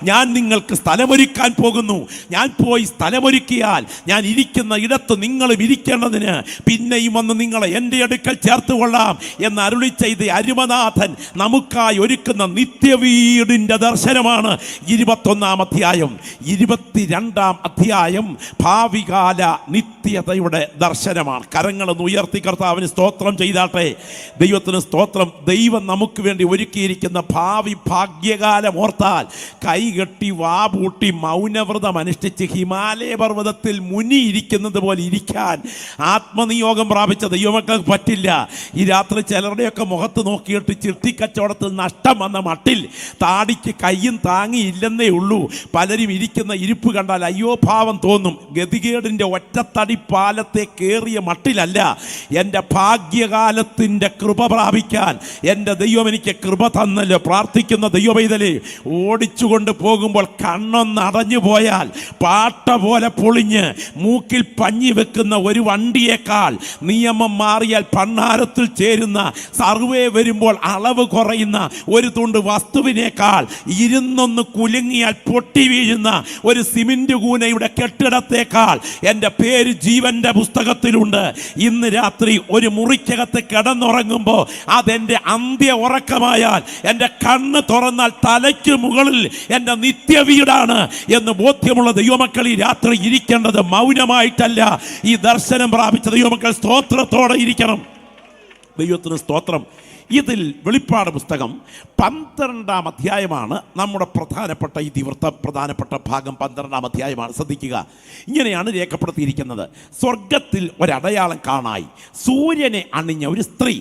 ഞാൻ നിങ്ങൾക്ക് സ്ഥലമൊരുക്കാൻ പോകുന്നു. ഞാൻ പോയി സ്ഥലമൊരുക്കിയാൽ ഞാൻ ഇരിക്കുന്ന ഇടത്ത് നിങ്ങളും ഇരിക്കേണ്ടതിന് പിന്നെയും വന്ന് നിങ്ങളെ എൻ്റെ അടുക്കൽ ചേർത്ത് കൊള്ളാം എന്ന് അരുളി ചെയ്ത് അരുമനാഥൻ നമുക്കായി ഒരുക്കുന്ന നിത്യവീടിൻ്റെ ദർശനമാണ് 21-ാം അധ്യായം. 22-ാം അധ്യായം ഭാവികാല നിത്യതയുടെ ദർശനമാണ്. കരങ്ങളൊന്ന് ഉയർത്തി കർത്താവിന് സ്തോത്രം ചെയ്താട്ടെ. ദൈവത്തിന് സ്തോത്രം. ദൈവം നമുക്ക് വേണ്ടി ഒരുക്കിയിരിക്കുന്ന ഭാവി ഭാഗ്യകാലം ഓർത്താൽ കൈകെട്ടി വാപൂട്ടി മൗനവ്രതം അനുഷ്ഠിച്ച് ഹിമാലയ പർവ്വതത്തിൽ മുനിയിരിക്കുന്നത് പോലെ ഇരിക്കാൻ ആത്മനിയോഗം പ്രാപിച്ച ദൈവമക്കൾക്ക് പറ്റില്ല. ഈ രാത്രി ചിലരുടെയൊക്കെ മുഖത്ത് നോക്കിയിട്ട് ചിട്ടിക്കച്ചവടത്തിൽ നഷ്ടം വന്ന മട്ടിൽ താടിക്ക് കയ്യും താങ്ങിയില്ലെന്നേ ഉള്ളൂ. പലരും ഇരിക്കുന്ന ഇരിപ്പ് കണ്ടാൽ അയ്യോ ഭാവം തോന്നും. ഗതികേടിൻ്റെ ഒറ്റത്തടി പാലത്തെ കയറിയ മട്ടിലല്ല. എൻ്റെ ഭാഗ്യകാലത്തിൻ്റെ കൃപ പ്രാപിക്കാൻ എൻ്റെ ദൈവം എനിക്ക് കൃപ തന്നല്ലോ. പ്രാർത്ഥിക്കുന്ന ദൈവപൈതലേ, ഓടിച്ചുകൊണ്ട് പോകുമ്പോൾ കണ്ണൊന്ന് അടഞ്ഞു പോയാൽ പാട്ട പോലെ പൊളിഞ്ഞ് മൂക്കിൽ പഞ്ഞി വെക്കുന്ന ഒരു വണ്ടിയേക്കാൾ, നിയമം മാറിയാൽ പണ്ണാരത്തിൽ ചേരുന്ന, സർവേ വരുമ്പോൾ അളവ് കുറയുന്ന ഒരു തുണ്ട് വസ്തുവിനേക്കാൾ, ഇരുന്നൊന്ന് കുലുങ്ങിയാൽ പൊട്ടി വീഴുന്ന ഒരു സിമന്റ് കൂനയുടെ കെട്ടിടത്തേക്കാൾ എൻ്റെ പേര് ജീവന്റെ പുസ്തകത്തിലുണ്ട്. ഇന്ന് രാത്രി ഒരു മുറിക്കകത്ത് കിടന്നുറങ്ങുമ്പോൾ അതെൻ്റെ അന്ത്യ ഉറക്കമായാൽ, എൻ്റെ കണ്ണ് തുറന്നാൽ തലയ്ക്ക് മുകളിൽ എൻ്റെ നിത്യവീടാണ് എന്ന് ബോധ്യമുള്ള ദൈവമക്കൾ ഈ രാത്രി ഇരിക്കേണ്ടത് മൗനമായിട്ടല്ല. ഈ ദർശനം പ്രാപിച്ച ദൈവമക്കൾ സ്തോത്രത്തോടെ ഇരിക്കണം. ദൈവത്തിന് സ്തോത്രം. ഇതിൽ വെളിപ്പാട് പുസ്തകം 12-ാം അധ്യായമാണ് നമ്മുടെ പ്രധാനപ്പെട്ട പ്രധാനപ്പെട്ട ഭാഗം. 12-ാം അധ്യായമാണ്. ശ്രദ്ധിക്കുക. ഇങ്ങനെയാണ് രേഖപ്പെടുത്തിയിരിക്കുന്നത്. സ്വർഗത്തിൽ ഒരടയാളം കാണായി. സൂര്യനെ അണിഞ്ഞ ഒരു സ്ത്രീ,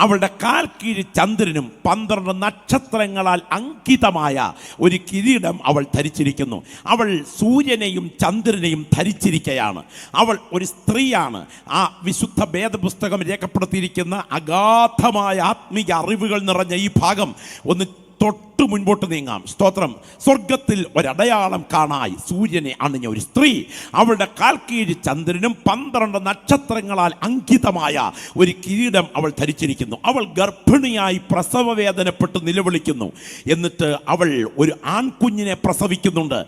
അവളുടെ കാൽ കീഴ് ചന്ദ്രനും 12 നക്ഷത്രങ്ങളാൽ അങ്കിതമായ ഒരു കിരീടം അവൾ ധരിച്ചിരിക്കുന്നു. അവൾ സൂര്യനെയും ചന്ദ്രനെയും ധരിച്ചിരിക്കുകയാണ്. അവൾ ഒരു സ്ത്രീയാണ്. ആ വിശുദ്ധ വേദപുസ്തകം രേഖപ്പെടുത്തിയിരിക്കുന്ന അഗാധമായ ആത്മീയ അറിവുകൾ നിറഞ്ഞ ഈ ഭാഗം ഒന്ന് തൊട്ട് മുൻപോട്ട് നീങ്ങാം. സ്തോത്രം. സ്വർഗത്തിൽ ഒരടയാളം കാണായി. സൂര്യനെ അണിഞ്ഞ ഒരു സ്ത്രീ, അവളുടെ കാൽ കീഴ് ചന്ദ്രനും 12 നക്ഷത്രങ്ങളാൽ അങ്കിതമായ ഒരു കിരീടം അവൾ ധരിച്ചിരിക്കുന്നു. അവൾ ഗർഭിണിയായി പ്രസവ വേദനപ്പെട്ട് നിലവിളിക്കുന്നു. എന്നിട്ട് അവൾ ഒരു ആൺകുഞ്ഞിനെ പ്രസവിക്കുന്നുണ്ട്.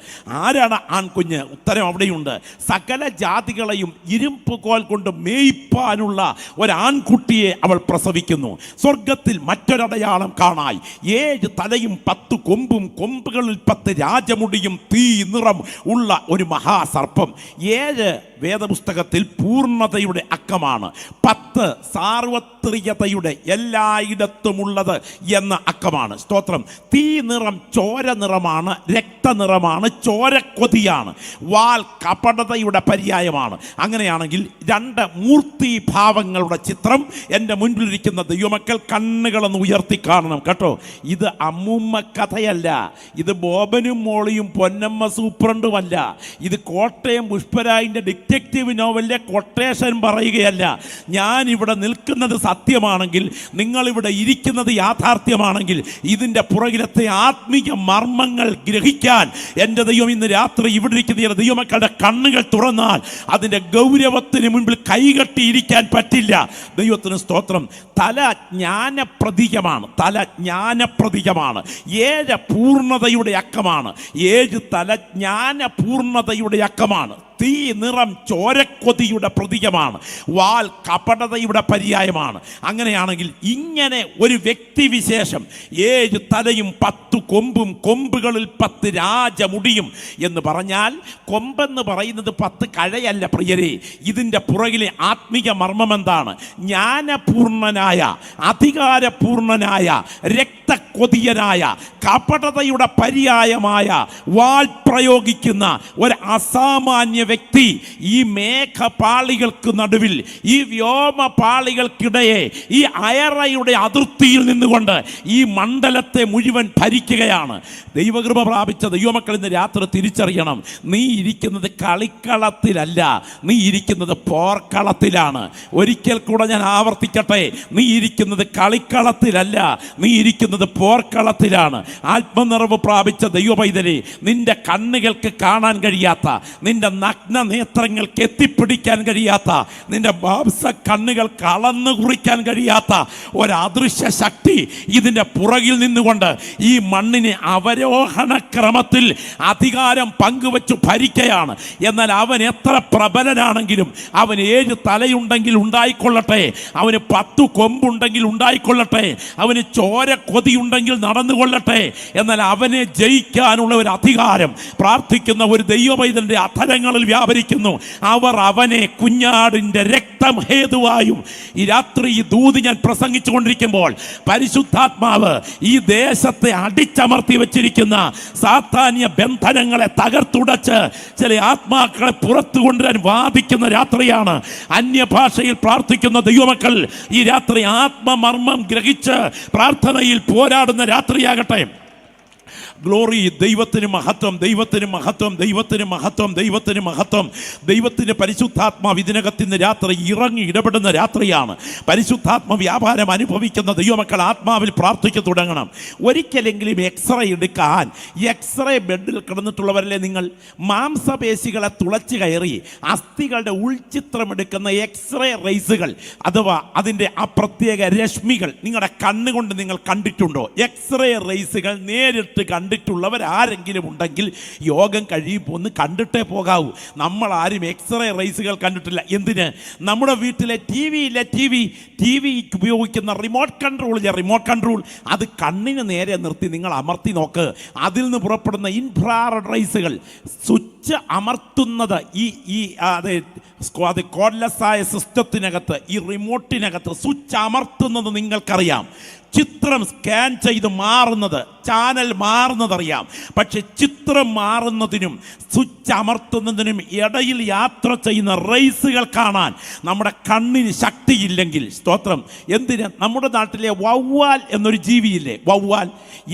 ആരാണ് ആൺകുഞ്ഞ്? ഉത്തരം അവിടെയുണ്ട്. സകല ജാതികളെയും ഇരുമ്പ് കോൽ കൊണ്ട് മേയ്പ്പാനുള്ള ഒരാൺകുട്ടിയെ അവൾ പ്രസവിക്കുന്നു. സ്വർഗത്തിൽ മറ്റൊരടയാളം കാണായി. 7 തലയും 10 കൊമ്പും, കൊമ്പുകളിൽ 10 രാജമുടിയും, തീ നിറം ഉള്ള ഒരു മഹാസർപ്പം. 7 വേദപുസ്തകത്തിൽ പൂർണ്ണതയുടെ അക്കമാണ്. 10 സാർവത്രികതയുടെ എല്ലായിടത്തുമുള്ളത് എന്ന അക്കമാണ്. സ്തോത്രം. തീ നിറം ചോര നിറമാണ്, രക്തനിറമാണ്, ചോരക്കൊതിയാണ്. വാൽ കപടതയുടെ പര്യായമാണ്. അങ്ങനെയാണെങ്കിൽ 2 മൂർത്തിഭാവങ്ങളുടെ ചിത്രം എൻ്റെ മുൻപിലിരിക്കുന്ന ദൈവമക്കൾ കണ്ണുകളൊന്ന് ഉയർത്തി കാണണം കേട്ടോ. ഇത് അമ്മൂമ്മ കഥയല്ല. ഇത് ബോബനും മോളിയും പൊന്നമ്മ സൂപ്രണ്ടുമല്ല. ഇത് കോട്ടയം പുഷ്പരായിൻ്റെ ഡിറ്റക്റ്റീവ് നോവലിലെ കൊട്ടേഷൻ പറയുകയല്ല. ഞാനിവിടെ നിൽക്കുന്നത് സത്യമാണെങ്കിൽ, നിങ്ങളിവിടെ ഇരിക്കുന്നത് യാഥാർത്ഥ്യമാണെങ്കിൽ, ഇതിൻ്റെ പുറകിലത്തെ ആത്മീയ മർമ്മങ്ങൾ ഗ്രഹിക്കാൻ എൻ്റെ ദൈവം ഇന്ന് രാത്രി ഇവിടെ ഇരിക്കുന്ന ദൈവമക്കളുടെ കണ്ണുകൾ തുറന്നാൽ അതിൻ്റെ ഗൗരവത്തിന് മുൻപിൽ കൈകെട്ടിയിരിക്കാൻ പറ്റില്ല. ദൈവത്തിന് സ്തോത്രം. തല ജ്ഞാനപ്രതീകമാണ്. തല ജ്ഞാനപ്രതീകമാണ്. 7 പൂർണ്ണതയുടെ അക്കമാണ്. 7 തല ജ്ഞാനപൂർണ്ണതയുടെ അക്കമാണ്. തീ നിറം ചോരക്കൊതിയുടെ പ്രതീകമാണ്. വാൽ കപടതയുടെ പര്യായമാണ്. അങ്ങനെയാണെങ്കിൽ ഇങ്ങനെ ഒരു വ്യക്തിവിശേഷം, 7 തലയും 10 കൊമ്പും, കൊമ്പുകളിൽ 10 രാജമുടിയും എന്ന് പറഞ്ഞാൽ, കൊമ്പെന്ന് പറയുന്നത് 10 കഴയല്ല പ്രിയരെ. ഇതിൻ്റെ പുറകിലെ ആത്മീയ മർമ്മം എന്താണ്? ജ്ഞാനപൂർണനായ, അധികാരപൂർണനായ, രക്തക്കൊതിയുള്ള കൊതിയനായ കപടതയുടെ പര്യായമായ വാൾ പ്രയോഗിക്കുന്ന ഒരു അസാമാന്യ വ്യക്തി ഈ മേഘപാളികൾക്ക് നടുവിൽ, ഈ വ്യോമപാളികൾക്കിടയെ, ഈ അയറയുടെ അതിർത്തിയിൽ നിന്നുകൊണ്ട് ഈ മണ്ഡലത്തെ മുഴുവൻ ഭരിക്കുകയാണ്. ദൈവകൃപ പ്രാപിച്ച ദൈവമക്കൾ ഇന്ന് രാത്രി തിരിച്ചറിയണം, നീ ഇരിക്കുന്നത് കളിക്കളത്തിലല്ല, നീ ഇരിക്കുന്നത് പോർക്കളത്തിലാണ്. ഒരിക്കൽ കൂടെ ഞാൻ ആവർത്തിക്കട്ടെ, നീ ഇരിക്കുന്നത് കളിക്കളത്തിലല്ല, നീ ഇരിക്കുന്നത് പോർക്കളത്തിലാണ്. ആത്മനിറവ് പ്രാപിച്ച ദൈവപൈതലേ, നിന്റെ കണ്ണുകൾക്ക് കാണാൻ കഴിയാത്ത, നിന്റെ നഗ്ന നേത്രങ്ങൾക്ക് എത്തിപ്പിടിക്കാൻ കഴിയാത്ത, നിന്റെ മാംസ കണ്ണുകൾക്ക് അളന്നു കുറിക്കാൻ കഴിയാത്ത ഒരദൃശ്യ ശക്തി ഇതിൻ്റെ പുറകിൽ നിന്നുകൊണ്ട് ഈ മണ്ണിനെ അവരോഹണ ക്രമത്തിൽ അധികാരം പങ്കുവച്ചു ഭരിക്കുകയാണ്. എന്നാൽ അവൻ എത്ര പ്രബലനാണെങ്കിലും, അവൻ 7 തലയുണ്ടെങ്കിൽ ഉണ്ടായിക്കൊള്ളട്ടെ, അവന് 10 കൊമ്പുണ്ടെങ്കിൽ ഉണ്ടായിക്കൊള്ളട്ടെ, അവന് ചോര കൊതിയുണ്ടെങ്കിൽ നടന്നുകൊള്ളട്ടെ, എന്നാൽ അവനെ ജയിക്കാനുള്ള ഒരു അധികാരം പ്രാർത്ഥിക്കുന്ന ഒരു ദൈവപൈതലിന്റെ അധരങ്ങളിൽ വ്യാപരിക്കുന്നു. അവർ അവനെ കുഞ്ഞാടിന്റെ രക്തം ഹേതുവായും. ഈ രാത്രി ഈ ദൂത് ഞാൻ പ്രസംഗിച്ചു കൊണ്ടിരിക്കുമ്പോൾ പരിശുദ്ധാത്മാവ് ഈ ദേശത്തെ അടിച്ചമർത്തി വെച്ചിരിക്കുന്ന സാത്താന്യ ബന്ധനങ്ങളെ തകർത്തുടച്ച് ചില ആത്മാക്കളെ പുറത്തു കൊണ്ടുവരാൻ വാദിക്കുന്ന രാത്രിയാണ്. അന്യഭാഷയിൽ പ്രാർത്ഥിക്കുന്ന ദൈവമക്കൾ ഈ രാത്രി ആത്മമർമ്മം ഗ്രഹിച്ച് പ്രാർത്ഥനയിൽ പോരാടുന്ന രാത്രിയാകട്ടെ. ഗ്ലോറി, ദൈവത്തിന് മഹത്വം, ദൈവത്തിന് മഹത്വം, ദൈവത്തിന് മഹത്വം, ദൈവത്തിന് മഹത്വം. ദൈവത്തിൻ്റെ പരിശുദ്ധാത്മാവ് ഇതിനകത്ത് രാത്രി ഇറങ്ങി ഇടപെടുന്ന രാത്രിയാണ്. പരിശുദ്ധാത്മ വ്യാപാരം അനുഭവിക്കുന്ന ദൈവമക്കൾ ആത്മാവിൽ പ്രാർത്ഥിച്ചു തുടങ്ങണം. ഒരിക്കലെങ്കിലും എക്സ്റേ എടുക്കാൻ, എക്സ്റേ ബെഡിൽ കിടന്നിട്ടുള്ളവരല്ലേ നിങ്ങൾ, മാംസപേശികളെ തുളച്ച് കയറി അസ്ഥികളുടെ ഉൾചിത്രമെടുക്കുന്ന എക്സ്റേ റേസുകൾ അഥവാ അതിൻ്റെ ആ പ്രത്യേക രശ്മികൾ നിങ്ങളുടെ കണ്ണുകൊണ്ട് നിങ്ങൾ കണ്ടിട്ടുണ്ടോ? എക്സ്റേ റേസുകൾ നേരിട്ട് കണ്ടിട്ടുള്ളവർ ആരെങ്കിലും ഉണ്ടെങ്കിൽ യോഗം കഴിയുമ്പോൾ ഒന്ന് കണ്ടിട്ടേ പോകാവൂ. നമ്മൾ ആരും എക്സ്റേ റേസുകൾ കണ്ടിട്ടില്ല. എന്തിന്? നമ്മുടെ വീട്ടിലെ ടി വി ഉപയോഗിക്കുന്ന റിമോട്ട് കൺട്രോൾ അത് കണ്ണിന് നേരെ നിർത്തി നിങ്ങൾ അമർത്തി നോക്ക്. അതിൽ നിന്ന് പുറപ്പെടുന്ന ഇൻഫ്രാറെഡ് റേസുകൾ സ്വിച്ച് അമർത്തുന്നത് അത് കോഡ്ലെസ് ആയ സിസ്റ്റത്തിനകത്ത്, ഈ റിമോട്ടിനകത്ത് സ്വിച്ച് അമർത്തുന്നത് നിങ്ങൾക്കറിയാം. ചിത്രം സ്കാൻ ചെയ്ത് മാറുന്നത്, ചാനൽ മാറുന്നതറിയാം. പക്ഷെ ചിത്രം മാറുന്നതിനും സ്വിച്ച് അമർത്തുന്നതിനും ഇടയിൽ യാത്ര ചെയ്യുന്ന റേസുകൾ കാണാൻ നമ്മുടെ കണ്ണിന് ശക്തിയില്ലെങ്കിൽ, സ്തോത്രം, എന്തിന്? നമ്മുടെ നാട്ടിലെ വവ്വാൽ എന്നൊരു ജീവിയില്ലേ, വവ്വാൽ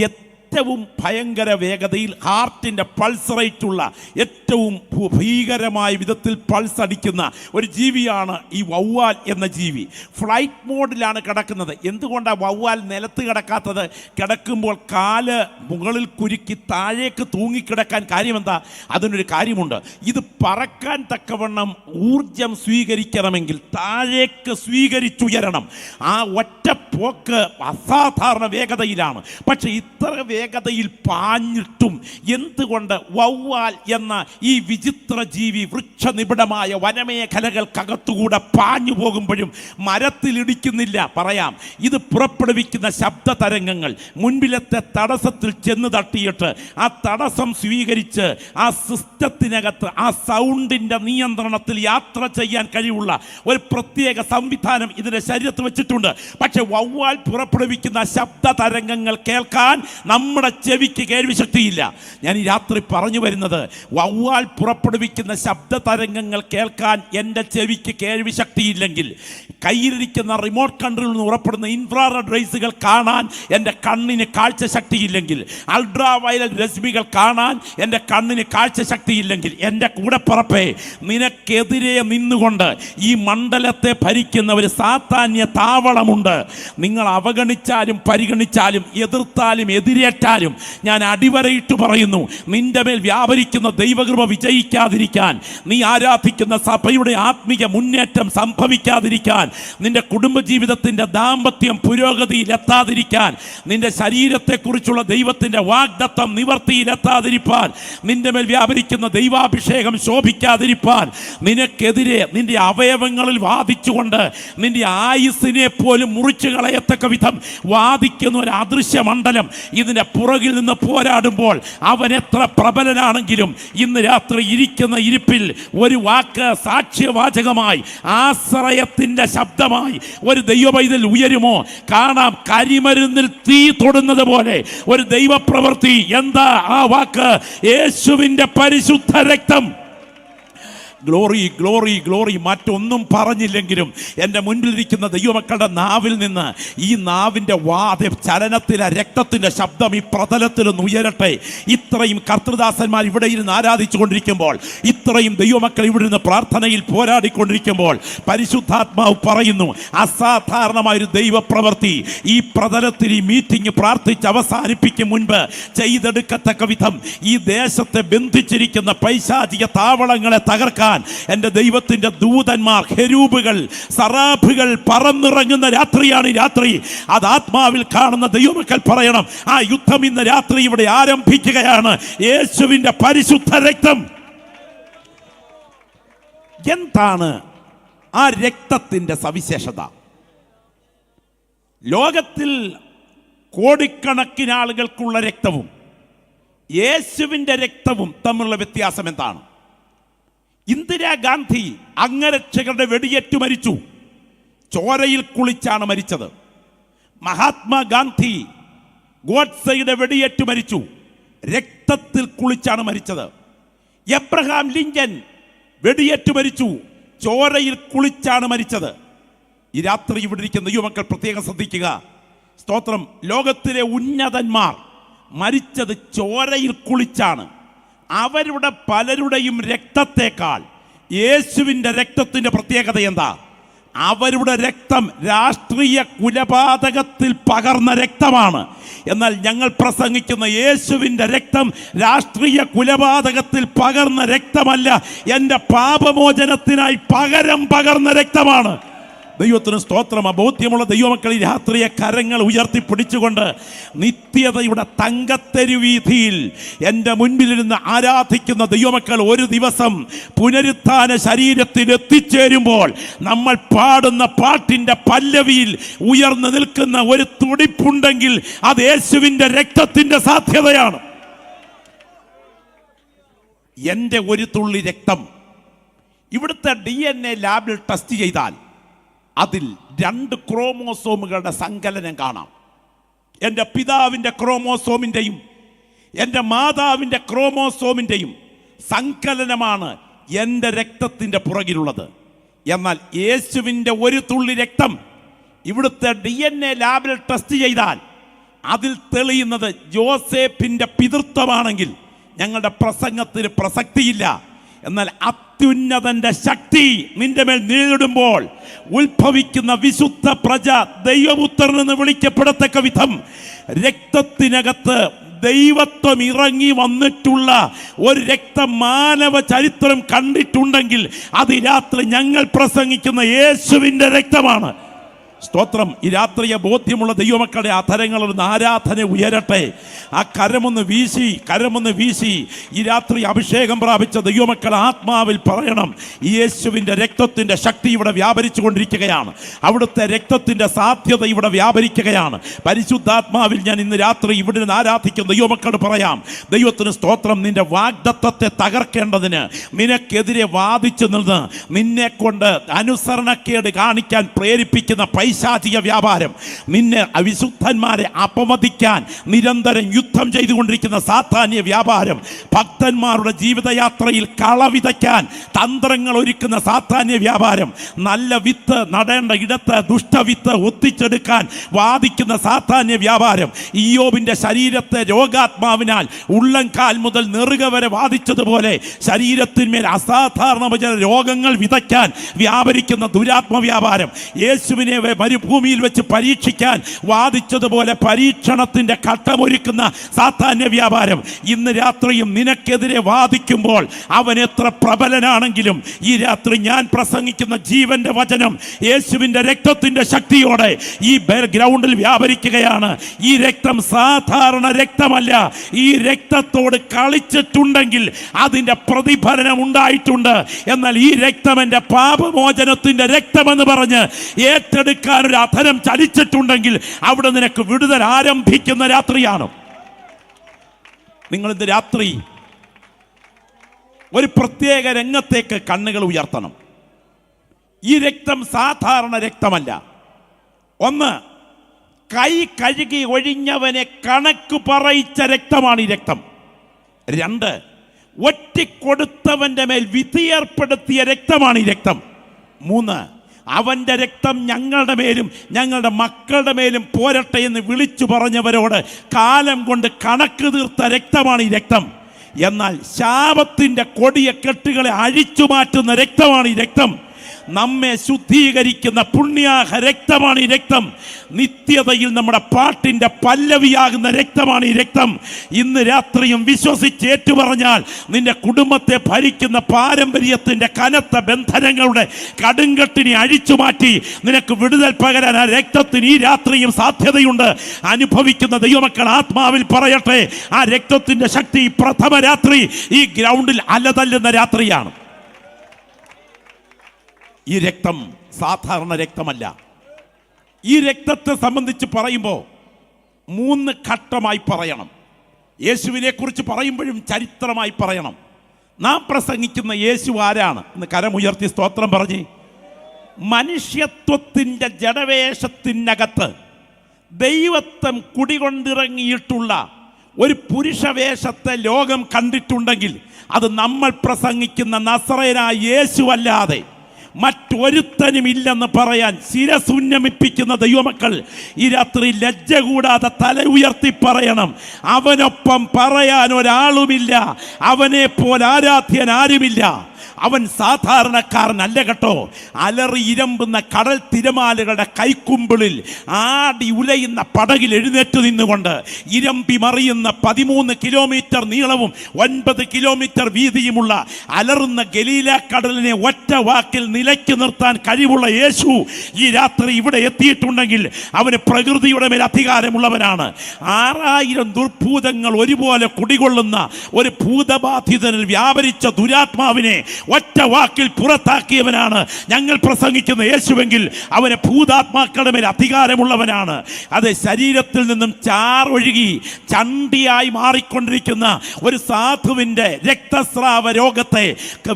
ഏറ്റവും ഭയങ്കര വേഗതയിൽ ഹാർട്ടിൻ്റെ പൾസ് റേറ്റുള്ള, ഏറ്റവും ഭീകരമായ വിധത്തിൽ പൾസ് അടിക്കുന്ന ഒരു ജീവിയാണ് ഈ വവ്വാൽ എന്ന ജീവി. ഫ്ലൈറ്റ് മോഡിലാണ് കിടക്കുന്നത്. എന്തുകൊണ്ടാണ് വവ്വാൽ നിലത്ത് കിടക്കാത്തത്? കിടക്കുമ്പോൾ കാല് മുകളിൽ കുരുക്കി താഴേക്ക് തൂങ്ങിക്കിടക്കാൻ കാര്യമെന്താ? അതിനൊരു കാര്യമുണ്ട്. ഇത് പറക്കാൻ തക്കവണ്ണം ഊർജം സ്വീകരിക്കണമെങ്കിൽ താഴേക്ക് സ്വീകരിച്ചുയരണം. ആ ഒറ്റ പോക്ക് അസാധാരണ വേഗതയിലാണ്. പക്ഷെ ഇത്ര വേഗതയിൽ പാഞ്ഞിട്ടും എന്തുകൊണ്ട് വവ്വാൽ എന്ന ഈ വിചിത്ര ജീവി വൃക്ഷനിബിഡമായ വനമേഖലകൾക്കകത്തുകൂടെ പാഞ്ഞു പോകുമ്പോഴും മരത്തിലിടിക്കുന്നില്ല? പറയാം, ഇത് പുറപ്പെടുവിക്കുന്ന ശബ്ദ തരംഗങ്ങൾ മുൻപിലത്തെ തടസ്സത്തിൽ ചെന്ന് തട്ടിയിട്ട് ആ തടസ്സം സ്വീകരിച്ച് ആ സിസ്റ്റത്തിനകത്ത് ആ സൗണ്ടിൻ്റെ നിയന്ത്രണത്തിൽ യാത്ര ചെയ്യാൻ കഴിവുള്ള ഒരു പ്രത്യേക സംവിധാനം ഇതിൻ്റെ ശരീരത്തിൽ വെച്ചിട്ടുണ്ട്. പക്ഷെ വവ്വാൽ പുറപ്പെടുവിക്കുന്ന ശബ്ദ തരംഗങ്ങൾ കേൾക്കാൻ നമ്മുടെ ചെവിക്ക് കേൾവി ശക്തിയില്ല. ഞാൻ ഈ രാത്രി പറഞ്ഞു വരുന്നത്, വവ്വാൽ പുറപ്പെടുവിക്കുന്ന ശബ്ദ തരംഗങ്ങൾ കേൾക്കാൻ എൻ്റെ ചെവിക്ക് കേൾവി ശക്തിയില്ലെങ്കിൽ, കയ്യിലിരിക്കുന്ന റിമോട്ട് കൺട്രോളിൽ നിന്ന് പുറപ്പെടുന്ന ഇൻഫ്രാറെഡ് റേസുകൾ കാണാൻ എൻ്റെ കണ്ണിന് കാഴ്ച ശക്തിയില്ലെങ്കിൽ, അൾട്രാ വയലറ്റ് രശ്മികൾ കാണാൻ എൻ്റെ കണ്ണിന് കാഴ്ച ശക്തിയില്ലെങ്കിൽ, എൻ്റെ കൂടെ പറപ്പേ, നിനക്കെതിരെ നിന്നുകൊണ്ട് ഈ മണ്ഡലത്തെ ഭരിക്കുന്ന ഒരു സാത്താന്യ താവളമുണ്ട്. നിങ്ങൾ അവഗണിച്ചാലും പരിഗണിച്ചാലും എതിർത്താലും എതിരേറ്റാലും ഞാൻ അടിവരയിട്ട് പറയുന്നു, നിന്റെ മേൽ വ്യാപരിക്കുന്ന ദൈവകൃപ വിജയിക്കാതിരിക്കാൻ, നീ ആരാധിക്കുന്ന സഭയുടെ ആത്മീയ മുന്നേറ്റം സംഭവിക്കാതിരിക്കാൻ, നിന്റെ കുടുംബജീവിതത്തിൻ്റെ ദാമ്പത്യം പുരോഗതിയിലെത്താതിരിക്കാൻ, നിന്റെ ശരീരത്തെക്കുറിച്ചുള്ള ദൈവത്തിൻ്റെ വാഗ്ദത്തം നിവർത്തിയിലെത്താതിരിക്കാൻ, നിന്റെ മേൽ വ്യാപരിക്കുന്ന ദൈവാഭിഷേകം ശോഭിക്കാതിരിക്കാൻ, നിനക്കെതിരെ നിന്റെ അവയവങ്ങളിൽ വാദിച്ചുകൊണ്ട് നിന്റെ ആയുസ്സിനെ പോലും മുറിച്ചു കളയത്തക്ക വിധം വാദിക്കുന്ന ഒരു അദൃശ്യ മണ്ഡലം ഇതിൻ്റെ പുറകിൽ നിന്ന് പോരാടുമ്പോൾ അവൻ എത്ര പ്രബലനാണെങ്കിലും ഇന്ന് രാത്രി ഇരിക്കുന്ന ഇരിപ്പിൽ ഒരു വാക്ക് സാക്ഷ്യവാചകമായി ആശ്രയത്തിൻ്റെ ശബ്ദമായി ഒരു ദൈവപൈതൽ ഉയരുമോ? കാണാം, കരിമരുന്നിൽ തീ തൊടുന്നത് പോലെ ഒരു ദൈവപ്രവൃത്തി. എന്താ ആ വാക്ക്? യേശുവിൻ്റെ പരിശുദ്ധ രക്തം. Glory, glory, glory. മറ്റൊന്നും പറഞ്ഞില്ലെങ്കിലും എൻ്റെ മുൻപിലിരിക്കുന്ന ദൈവമക്കളുടെ നാവിൽ നിന്ന് ഈ നാവിൻ്റെ ചലനത്തിലെ രക്തത്തിൻ്റെ ശബ്ദം ഈ പ്രതലത്തിലൊന്ന് ഉയരട്ടെ. ഇത്രയും കർത്തൃദാസന്മാർ ഇവിടെ ഇരുന്ന് ആരാധിച്ചു കൊണ്ടിരിക്കുമ്പോൾ, ഇത്രയും ദൈവമക്കൾ ഇവിടെ നിന്ന് പ്രാർത്ഥനയിൽ പോരാടിക്കൊണ്ടിരിക്കുമ്പോൾ പരിശുദ്ധാത്മാവ് പറയുന്നു, അസാധാരണമായൊരു ദൈവപ്രവൃത്തി ഈ പ്രതലത്തിൽ ഈ മീറ്റിംഗ് പ്രാർത്ഥിച്ച് അവസാനിപ്പിക്കും മുൻപ് ചെയ്തെടുക്കത്തക്ക വിധം ഈ ദേശത്തെ ബന്ധിച്ചിരിക്കുന്ന പൈശാചിക താവളങ്ങളെ തകർക്കാൻ എൻ്റെ ദൈവത്തിൻ്റെ ദൂതന്മാർ, ഹെരൂബുകൾ, സറാഫുകൾ പറന്നിറങ്ങുന്ന രാത്രിയാണ് ഈ രാത്രി. അത് ആത്മാവിൽ കാണുന്ന ദൈവമക്കൾ പറയണം, ആ യുദ്ധം ഇന്ന് രാത്രി ഇവിടെ ആരംഭിക്കുകയാണ്. യേശുവിൻ്റെ പരിശുദ്ധ രക്തം. എന്താണ് ആ രക്തത്തിൻ്റെ സവിശേഷത? ലോകത്തിൽ കോടിക്കണക്കിന് ആളുകൾക്കുള്ള രക്തവും യേശുവിൻ്റെ രക്തവും തമ്മിലുള്ള വ്യത്യാസം എന്താണ്? ഇന്ദിരാഗാന്ധി അംഗരക്ഷകരുടെ വെടിയേറ്റു മരിച്ചു, ചോരയിൽ കുളിച്ചാണ് മരിച്ചത്. മഹാത്മാഗാന്ധി ഗോഡ്സെയുടെ വെടിയേറ്റു മരിച്ചു, രക്തത്തിൽ കുളിച്ചാണ് മരിച്ചത്. എബ്രഹാം ലിങ്കൻ വെടിയേറ്റു മരിച്ചു, ചോരയിൽ കുളിച്ചാണ് മരിച്ചത്. ഈ രാത്രി ഇവിടെ ഇരിക്കുന്ന യുവമക്കൾ പ്രത്യേകം ശ്രദ്ധിക്കുക. സ്തോത്രം. ലോകത്തിലെ ഉന്നതന്മാർ മരിച്ചത് ചോരയിൽ കുളിച്ചാണ്. അവരുടെ പലരുടെയും രക്തത്തെക്കാൾ യേശുവിൻ്റെ രക്തത്തിൻ്റെ പ്രത്യേകത എന്താ? അവരുടെ രക്തം രാഷ്ട്രീയ കുലപാതകത്തിൽ പകർന്ന രക്തമാണ്. എന്നാൽ ഞങ്ങൾ പ്രസംഗിക്കുന്ന യേശുവിൻ്റെ രക്തം രാഷ്ട്രീയ കുലപാതകത്തിൽ പകർന്ന രക്തമല്ല, എൻ്റെ പാപമോചനത്തിനായി പകരം പകർന്ന രക്തമാണ്. ദൈവത്തിന് സ്തോത്രം. ബോധ്യമുള്ള ദൈവമക്കൾ ഈ രാത്രിയെ കരങ്ങൾ ഉയർത്തിപ്പിടിച്ചുകൊണ്ട് നിത്യതയുടെ തങ്കത്തെരുവീഥിയിൽ എൻ്റെ മുൻപിലിരുന്ന് ആരാധിക്കുന്ന ദൈവമക്കൾ ഒരു ദിവസം പുനരുത്ഥാന ശരീരത്തിൽ എത്തിച്ചേരുമ്പോൾ നമ്മൾ പാടുന്ന പാട്ടിൻ്റെ പല്ലവിയിൽ ഉയർന്നു നിൽക്കുന്ന ഒരു തുടിപ്പുണ്ടെങ്കിൽ അത് യേശുവിൻ്റെ രക്തത്തിൻ്റെ സാധ്യതയാണ്. എൻ്റെ ഒരു തുള്ളി രക്തം ഇവിടുത്തെ DNA ലാബിൽ ടെസ്റ്റ് ചെയ്താൽ അതിൽ 2 ക്രോമോസോമുകളുടെ സങ്കലനം കാണാം. എൻ്റെ പിതാവിൻ്റെ ക്രോമോസോമിൻ്റെയും എൻ്റെ മാതാവിൻ്റെ ക്രോമോസോമിൻ്റെയും സങ്കലനമാണ് എൻ്റെ രക്തത്തിൻ്റെ പുറകിലുള്ളത്. എന്നാൽ യേശുവിൻ്റെ ഒരു തുള്ളി രക്തം ഇവിടുത്തെ DNA ലാബിൽ ടെസ്റ്റ് ചെയ്താൽ അതിൽ തെളിയുന്നത് ജോസേഫിൻ്റെ പിതൃത്വമാണെങ്കിൽ ഞങ്ങളുടെ പ്രസംഗത്തിന് പ്രസക്തിയില്ല. എന്നാൽ അത്യുന്നതന്റെ ശക്തി നിന്റെ മേൽ നേരിടുമ്പോൾ ഉത്ഭവിക്കുന്ന വിശുദ്ധ പ്രജ ദൈവപുത്രൻ എന്ന് വിളിക്കപ്പെടത്തക്ക വിധം രക്തത്തിനകത്ത് ദൈവത്വം ഇറങ്ങി വന്നിട്ടുള്ള ഒരു രക്തം മാനവ ചരിത്രം കണ്ടിട്ടുണ്ടെങ്കിൽ അത് രാത്രി ഞങ്ങൾ പ്രസംഗിക്കുന്ന യേശുവിൻ്റെ രക്തമാണ്. സ്തോത്രം. ഈ രാത്രിയെ ബോധ്യമുള്ള ദൈവമക്കളുടെ അധരങ്ങളൊന്ന് ആരാധന ഉയരട്ടെ. ആ കരമൊന്ന് വീശി ഈ രാത്രി അഭിഷേകം പ്രാപിച്ച ദൈവമക്കൾ ആത്മാവിൽ പറയണം, യേശുവിൻ്റെ രക്തത്തിൻ്റെ ശക്തി ഇവിടെ വ്യാപരിച്ചു കൊണ്ടിരിക്കുകയാണ്. അവിടുത്തെ രക്തത്തിൻ്റെ സാധ്യത ഇവിടെ വ്യാപരിക്കുകയാണ്. പരിശുദ്ധാത്മാവിൽ ഞാൻ ഇന്ന് രാത്രി ഇവിടെ നിന്ന് ആരാധിക്കുന്ന ദൈവമക്കളോട് പറയാം, ദൈവത്തിന് സ്തോത്രം. നിന്റെ വാഗ്ദത്തത്തെ തകർക്കേണ്ടതിന് നിനക്കെതിരെ വാദിച്ചു നിന്ന് നിന്നെ കൊണ്ട് അനുസരണക്കേട് കാണിക്കാൻ പ്രേരിപ്പിക്കുന്ന പൈശാചിക വ്യാപാരം, നിന്നെ അവിശുദ്ധന്മാരെ അപമതിക്കാൻ നിരന്തരം യുദ്ധം ചെയ്തുകൊണ്ടിരിക്കുന്ന സാത്താന്യ വ്യാപാരം, ഭക്തന്മാരുടെ ജീവിതയാത്രയിൽ കളവിതയ്ക്കാൻ തന്ത്രങ്ങൾ ഒരുക്കുന്ന സാത്താന്യ വ്യാപാരം, നല്ല വിത്ത് നടേണ്ട ഇടത്ത് ദുഷ്ടവിത്ത് ഒത്തിച്ചെടുക്കാൻ വാദിക്കുന്ന സാത്താന്യ വ്യാപാരം, ഇയ്യോബിൻ്റെ ശരീരത്തെ രോഗാത്മാവിനാൽ ഉള്ളംകാൽ മുതൽ നെറുക വരെ വാദിച്ചതുപോലെ ശരീരത്തിന്മേൽ അസാധാരണ രോഗങ്ങൾ വിതയ്ക്കാൻ വ്യാപരിക്കുന്ന ദുരാത്മ വ്യാപാരം, യേശുവിനെ മരുഭൂമിയിൽ വെച്ച് പരീക്ഷിക്കാൻ വാദിച്ചതുപോലെ പരീക്ഷണത്തിന്റെ ഘട്ടമൊരുക്കുന്ന സാത്താന്യ വ്യാപാരം ഇന്ന് രാത്രിയും നിനക്കെതിരെ വാദിക്കുമ്പോൾ അവൻ എത്ര പ്രബലനാണെങ്കിലും ഈ രാത്രി ഞാൻ പ്രസംഗിക്കുന്ന ജീവന്റെ വചനം യേശുവിൻ്റെ രക്തത്തിന്റെ ശക്തിയോടെ ഈ ഗ്രൗണ്ടിൽ വ്യാപരിക്കുകയാണ്. ഈ രക്തം സാധാരണ രക്തമല്ല. ഈ രക്തത്തോട് കളിച്ചിട്ടുണ്ടെങ്കിൽ അതിൻ്റെ പ്രതിഫലനം ഉണ്ടായിട്ടുണ്ട്. എന്നാൽ ഈ രക്തം എൻ്റെ പാപമോചനത്തിൻ്റെ രക്തമെന്ന് പറഞ്ഞ് ഏറ്റെടുക്കാൻ ഒരു അധരം ചലിച്ചിട്ടുണ്ടെങ്കിൽ അവിടെ നിനക്ക് വിടുതൽ ആരംഭിക്കുന്ന രാത്രിയാണ്. നിങ്ങളിന്ന് രാത്രി ഒരു പ്രത്യേക രംഗത്തേക്ക് കണ്ണുകൾ ഉയർത്തണം. ഈ രക്തം സാധാരണ രക്തമല്ല. ഒന്ന്, കൈ കഴുകി ഒഴിഞ്ഞവനെ കണക്ക് പറയിച്ച രക്തമാണ് ഈ രക്തം. രണ്ട്, ഒറ്റിക്കൊടുത്തവന്റെ മേൽ വിധിയേർപ്പെടുത്തിയ രക്തമാണ് ഈ രക്തം. മൂന്ന്, അവന്റെ രക്തം ഞങ്ങളുടെ മേലും ഞങ്ങളുടെ മക്കളുടെ മേലും പോരട്ടെ എന്ന് വിളിച്ചു പറഞ്ഞവരോട് കാലം കൊണ്ട് കണക്ക് തീർത്ത രക്തമാണ് ഈ രക്തം. എന്നാൽ ശാപത്തിന്റെ കൊടിയ കെട്ടുകളെ അഴിച്ചു മാറ്റുന്ന രക്തമാണ് ഈ രക്തം. നമ്മെ ശുദ്ധീകരിക്കുന്ന പുണ്യാഹ രക്തമാണ് ഈ രക്തം. നിത്യതയിൽ നമ്മുടെ പാട്ടിന്റെ പല്ലവിയാകുന്ന രക്തമാണ് ഈ രക്തം. ഇന്ന് രാത്രിയും വിശ്വസിച്ച് ഏറ്റുപറഞ്ഞാൽ നിന്റെ കുടുംബത്തെ ഭരിക്കുന്ന പാരമ്പര്യത്തിന്റെ കനത്ത ബന്ധനങ്ങളുടെ കടുങ്കട്ടിനെ അഴിച്ചു മാറ്റി നിനക്ക് വിടുതൽ പകരാൻ ആ രക്തത്തിന് ഈ രാത്രിയും സാധ്യതയുണ്ട്. അനുഭവിക്കുന്ന ദൈവമക്കൾ ആത്മാവിൽ പറയട്ടെ, ആ രക്തത്തിന്റെ ശക്തി പ്രഥമ രാത്രി ഈ ഗ്രൗണ്ടിൽ അലതല്ലുന്ന രാത്രിയാണ്. ഈ രക്തം സാധാരണ രക്തമല്ല. ഈ രക്തത്തെ സംബന്ധിച്ച് പറയുമ്പോൾ 3 ഘട്ടമായി പറയണം. യേശുവിനെ കുറിച്ച് പറയുമ്പോഴും ചരിത്രമായി പറയണം. നാം പ്രസംഗിക്കുന്ന യേശു ആരാണ് എന്ന് കരമുയർത്തി സ്തോത്രം പറഞ്ഞ്. മനുഷ്യത്വത്തിൻ്റെ ജഡവേഷത്തിനകത്ത് ദൈവത്വം കുടികൊണ്ടിറങ്ങിയിട്ടുള്ള ഒരു പുരുഷവേഷത്തെ ലോകം കണ്ടിട്ടുണ്ടെങ്കിൽ അത് നമ്മൾ പ്രസംഗിക്കുന്ന നസറേയനായ യേശുവല്ലാതെ മറ്റൊരുത്തനും ഇല്ലെന്ന് പറയാൻ ശിരസുന്നമിപ്പിക്കുന്ന ദൈവമക്കൾ ഈ രാത്രി ലജ്ജ കൂടാതെ തല ഉയർത്തി പറയണം, അവനൊപ്പം പറയാൻ ഒരാളുമില്ല, അവനെ പോലെ ആരാധ്യൻ ആരുമില്ല. അവൻ സാധാരണക്കാരനല്ല കേട്ടോ. അലറി ഇരമ്പുന്ന കടൽ തിരമാലകളുടെ കൈക്കുമ്പിളിൽ ആടി ഉലയുന്ന പടകിൽ എഴുന്നേറ്റ് നിന്നുകൊണ്ട് ഇരമ്പി മറിയുന്ന 13 കിലോമീറ്റർ നീളവും 9 കിലോമീറ്റർ വീതിയുമുള്ള അലറുന്ന ഗലീല കടലിനെ ഒറ്റ വാക്കിൽ നിലയ്ക്ക് നിർത്താൻ കഴിവുള്ള യേശു ഈ രാത്രി ഇവിടെ എത്തിയിട്ടുണ്ടെങ്കിൽ അവന് പ്രകൃതിയുടെ മേൽ അധികാരമുള്ളവനാണ്. 6000 ദുർഭൂതങ്ങൾ ഒരുപോലെ കുടികൊള്ളുന്ന ഒരു ഭൂതബാധിതനിൽ വ്യാപരിച്ച ദുരാത്മാവിനെ ഒറ്റ വാക്കിൽ പുറത്താക്കിയവനാണ് ഞങ്ങൾ പ്രസംഗിക്കുന്ന യേശുവെങ്കിൽ അവന് ഭൂതാത്മാക്കളുടെ മേൽ അധികാരമുള്ളവനാണ്. അത് ശരീരത്തിൽ നിന്നും ചാറൊഴുകി ചണ്ടിയായി മാറിക്കൊണ്ടിരിക്കുന്ന ഒരു സാധുവിൻ്റെ രക്തസ്രാവ രോഗത്തെ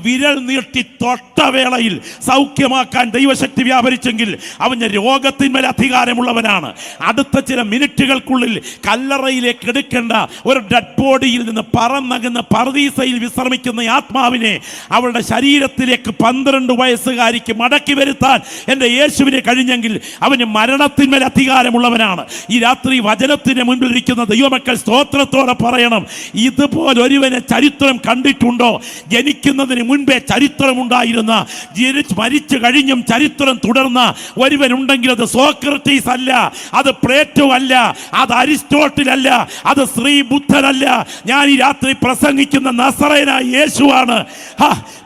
വിരൽ നീട്ടി തൊട്ട വേളയിൽ സൗഖ്യമാക്കാൻ ദൈവശക്തി വ്യാപരിച്ചെങ്കിൽ അവന് രോഗത്തിന്മേൽ അധികാരമുള്ളവനാണ്. അടുത്ത ചില മിനിറ്റുകൾക്കുള്ളിൽ കല്ലറയിലേക്ക് എടുക്കേണ്ട ഒരു ഡെഡ് ബോഡിയിൽ നിന്ന് പറന്നകുന്ന പർദീസയിൽ വിശ്രമിക്കുന്ന ആത്മാവിനെ അവളുടെ ശരീരത്തിലേക്ക് 12 വയസ്സുകാരിക്ക് മടക്കി വരുത്താൻ എൻ്റെ യേശുവിനെ കഴിഞ്ഞെങ്കിൽ അവന് മരണത്തിന്മേൽ അധികാരമുള്ളവനാണ്. ഈ രാത്രി വചനത്തിന് മുൻപിൽ ഇരിക്കുന്ന ദൈവമക്കൾ സ്തോത്രത്തോടെ പറയണം, ഇതുപോലൊരുവനെ ചരിത്രം കണ്ടിട്ടുണ്ടോ? ജനിക്കുന്നതിന് മുൻപേ ചരിത്രമുണ്ടായിരുന്ന, മരിച്ചു കഴിഞ്ഞും ചരിത്രം തുടർന്ന ഒരുവനുണ്ടെങ്കിൽ അത് സോക്രട്ടീസ് അല്ല, അത് പ്ലേറ്റോ അല്ല, അത് അരിസ്റ്റോട്ടിൽ അല്ല, അത് ശ്രീ ബുദ്ധനല്ല. ഞാൻ ഈ രാത്രി പ്രസംഗിക്കുന്ന നസറേയനായ യേശുവാണ്.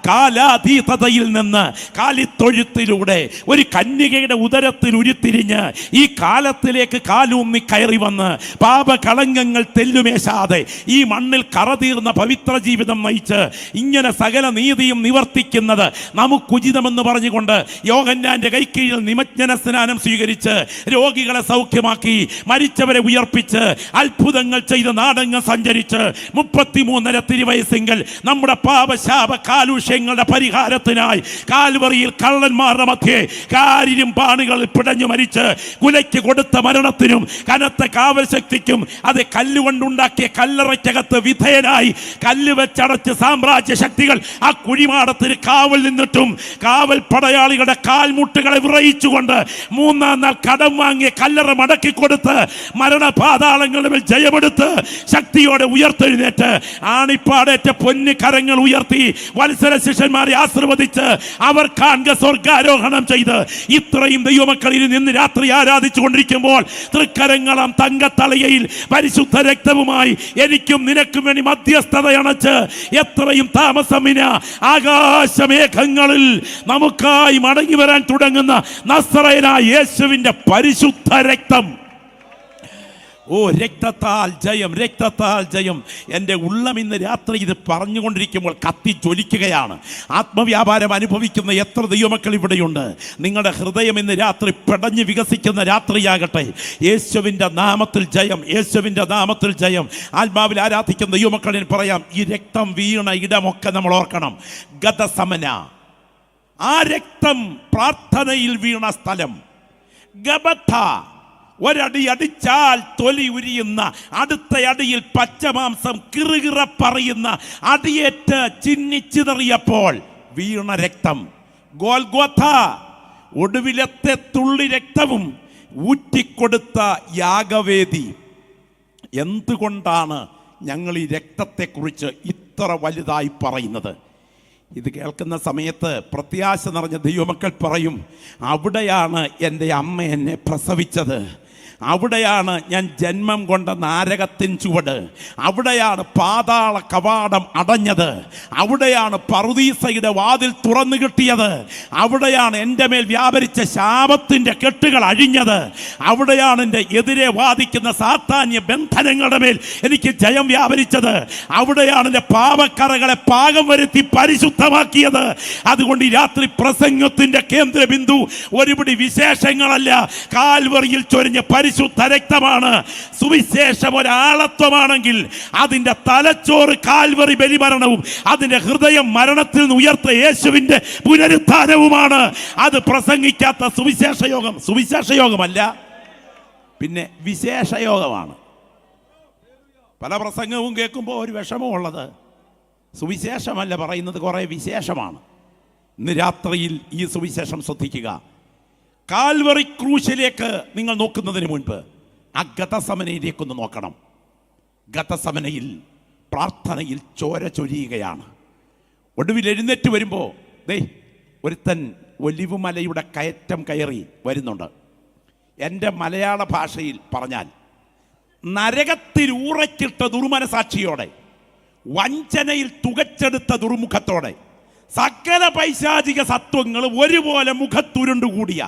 കാലാതീതതയിൽ നിന്ന് കാലിത്തൊഴുത്തിലൂടെ ഒരു കന്യകയുടെ ഉദരത്തിൽ ഉരുത്തിരിഞ്ഞ് ഈ കാലത്തിലേക്ക് കാലൂന്നി കയറി വന്ന് പാപകളങ്കങ്ങൾ തെല്ലുമേശാതെ ഈ മണ്ണിൽ കറതീർന്ന പവിത്ര ജീവിതം നയിച്ച് ഇങ്ങനെ സകല നീതിയും നിവർത്തിക്കുന്നത് നമുക്കുചിതമെന്ന് പറഞ്ഞുകൊണ്ട് യോഹന്നാന്റെ കൈക്കീഴിൽ നിമജ്ജന സ്നാനം സ്വീകരിച്ച് രോഗികളെ സൗഖ്യമാക്കി മരിച്ചവരെ ഉയർപ്പിച്ച് അത്ഭുതങ്ങൾ ചെയ്ത് നാടങ്ങൾ സഞ്ചരിച്ച് 33 തിരുവയസ്സെങ്കിൽ നമ്മുടെ പാപശാപ കാലുഷ്യങ്ങളുടെ പരിഹാരത്തിനായി കാൽവറിയിൽ കള്ളന്മാരുടെ മധ്യേ കാരിരും പാണികളിൽ പിടഞ്ഞു മരിച്ച് കുലയ്ക്ക് കൊടുത്ത മരണത്തിനും കനത്ത കാവൽ ശക്തിക്കും അത് കല്ലുകൊണ്ടുണ്ടാക്കിയ കല്ലറയ്ക്കകത്ത് വിധേയനായി കല്ല് വെച്ചടച്ച് സാമ്രാജ്യ ശക്തികൾ ആ കുഴിമാടത്തിന് കാവൽ നിന്നിട്ടും കാവൽ പടയാളികളുടെ കാൽമുട്ടുകളെ വിറയിച്ചുകൊണ്ട് 3-ാം നാൾ കടം വാങ്ങിയ കല്ലറ മടക്കി കൊടുത്ത് മരണപാതാളങ്ങളുടെ മേൽ ജയമെടുത്ത് ശക്തിയോടെ ഉയർത്തെഴുന്നേറ്റ് ആണിപ്പാടേറ്റ പൊന്നു കരങ്ങൾ ഉയർത്തി വത്സര ശിഷ്യന്മാരെ ആശീർവദിച്ച് അവർ കാൺക സ്വർഗാരോഹണം ചെയ്ത് ഇത്രയും ദൈവമക്കളിൽ നിന്ന് രാത്രി ആരാധിച്ചു കൊണ്ടിരിക്കുമ്പോൾ തൃക്കരങ്ങളാം തങ്കത്തളയയിൽ പരിശുദ്ധ രക്തവുമായി എനിക്കും നിനക്കും വേണ്ടി മധ്യസ്ഥതയണച്ച് എത്രയും താമസമിന ആകാശമേഘങ്ങളിൽ നമുക്കായി മടങ്ങി വരാൻ തുടങ്ങുന്ന നസറേയനായ യേശുവിന്റെ പരിശുദ്ധ രക്തം. ഓ രക്തത്താൽ ജയം, രക്തത്താൽ ജയം. എൻ്റെ ഉള്ളം ഇന്ന് രാത്രി ഇത് പറഞ്ഞുകൊണ്ടിരിക്കുമ്പോൾ കത്തി ജ്വലിക്കുകയാണ്. ആത്മവ്യാപാരം അനുഭവിക്കുന്ന എത്ര ദൈവമക്കൾ ഇവിടെയുണ്ട്? നിങ്ങളുടെ ഹൃദയം ഇന്ന് രാത്രി പെടഞ്ഞ് വികസിക്കുന്ന രാത്രിയാകട്ടെ. യേശുവിൻ്റെ നാമത്തിൽ ജയം, യേശുവിൻ്റെ നാമത്തിൽ ജയം. ആത്മാവിൽ ആരാധിക്കുന്ന ദൈവമക്കളിൽ പറയാം, ഈ രക്തം വീണ ഇടമൊക്കെ നമ്മൾ ഓർക്കണം. ഗതസമന, ആ രക്തം പ്രാർത്ഥനയിൽ വീണ സ്ഥലം. ഗബഥ, ഒരടി അടിച്ചാൽ തൊലി ഉരിയുന്ന, അടുത്ത അടിയിൽ പച്ചമാംസം കിറുകിറ പറയുന്ന, അടിയേറ്റ് ചിന്നിച്ചിതറിയപ്പോൾ വീണ രക്തം. ഗോൽഗോഥ, ഒടുവിലത്തെ തുള്ളി രക്തവും ഊറ്റിക്കൊടുത്ത യാഗവേദി. എന്തുകൊണ്ടാണ് ഞങ്ങൾ ഈ രക്തത്തെക്കുറിച്ച് ഇത്ര വലുതായി പറയുന്നത്? ഇത് കേൾക്കുന്ന സമയത്ത് പ്രത്യാശ നിറഞ്ഞ ദൈവമക്കൾ പറയും, അവിടെയാണ് എൻ്റെ അമ്മ എന്നെ പ്രസവിച്ചത്, അവിടെയാണ് ഞാൻ ജന്മം കൊണ്ട നാരകത്തിൻ ചുവട്, അവിടെയാണ് പാതാള കവാടം അടഞ്ഞത്, അവിടെയാണ് പറുദീസയുടെ വാതിൽ തുറന്നു കിട്ടിയത്, അവിടെയാണ് എൻ്റെ മേൽ വ്യാപരിച്ച ശാപത്തിൻ്റെ കെട്ടുകൾ അഴിഞ്ഞത്, അവിടെയാണ് എൻ്റെ എതിരെ വാദിക്കുന്ന സാത്താന്യ ബന്ധനങ്ങളുടെ മേൽ എനിക്ക് ജയം വ്യാപരിച്ചത്, അവിടെയാണ് എൻ്റെ പാപക്കറകളെ പാകം വരുത്തി പരിശുദ്ധമാക്കിയത്. അതുകൊണ്ട് ഈ രാത്രി പ്രസംഗത്തിൻ്റെ കേന്ദ്ര ബിന്ദു ഒരുപിടി വിശേഷങ്ങളല്ല, കാൽവറിയിൽ ചൊരിഞ്ഞ പരിശുദ്ധ രക്തമാണ്. സുവിശേഷം ഒരാളത്വമാണെങ്കിൽ അതിന്റെ തലച്ചോറ് കാൽവറി ബലിമരണവും അതിന്റെ ഹൃദയം മരണത്തിൽ നിന്ന് ഉയർത്ത യേശുവിന്റെ പുനരുത്ഥാനവുമാണ്. അത് പ്രസംഗിക്കാത്ത സുവിശേഷയോഗം സുവിശേഷയോഗമല്ല, പിന്നെ വിശേഷയോഗമാണ്. പല പ്രസംഗവും കേൾക്കുമ്പോൾ ഒരു വിഷമമുള്ളത്, സുവിശേഷമല്ല പറയുന്നത്, കുറേ വിശേഷമാണ്. ഇന്ന് രാത്രിയിൽ ഈ സുവിശേഷം ശ്രദ്ധിക്കുക. കാൽവറി ക്രൂശിലേക്ക് നിങ്ങൾ നോക്കുന്നതിന് മുൻപ് ആ ഗതസമനയിലേക്കൊന്ന് നോക്കണം. ഗതസമനയിൽ പ്രാർത്ഥനയിൽ ചോര ചൊരിയുകയാണ്. ഒടുവിൽ എഴുന്നേറ്റ് വരുമ്പോൾ ഒരുത്തൻ ഒലിവുമലയുടെ കയറ്റം കയറി വരുന്നുണ്ട്. എൻ്റെ മലയാള ഭാഷയിൽ പറഞ്ഞാൽ, നരകത്തിൽ ഊറച്ചിട്ട ദുർമനസാക്ഷിയോടെ, വഞ്ചനയിൽ തുകച്ചെടുത്ത ദുർമുഖത്തോടെ, സകല പൈശാചിക സത്വങ്ങൾ ഒരുപോലെ മുഖത്തുരുണ്ടുകൂടിയ,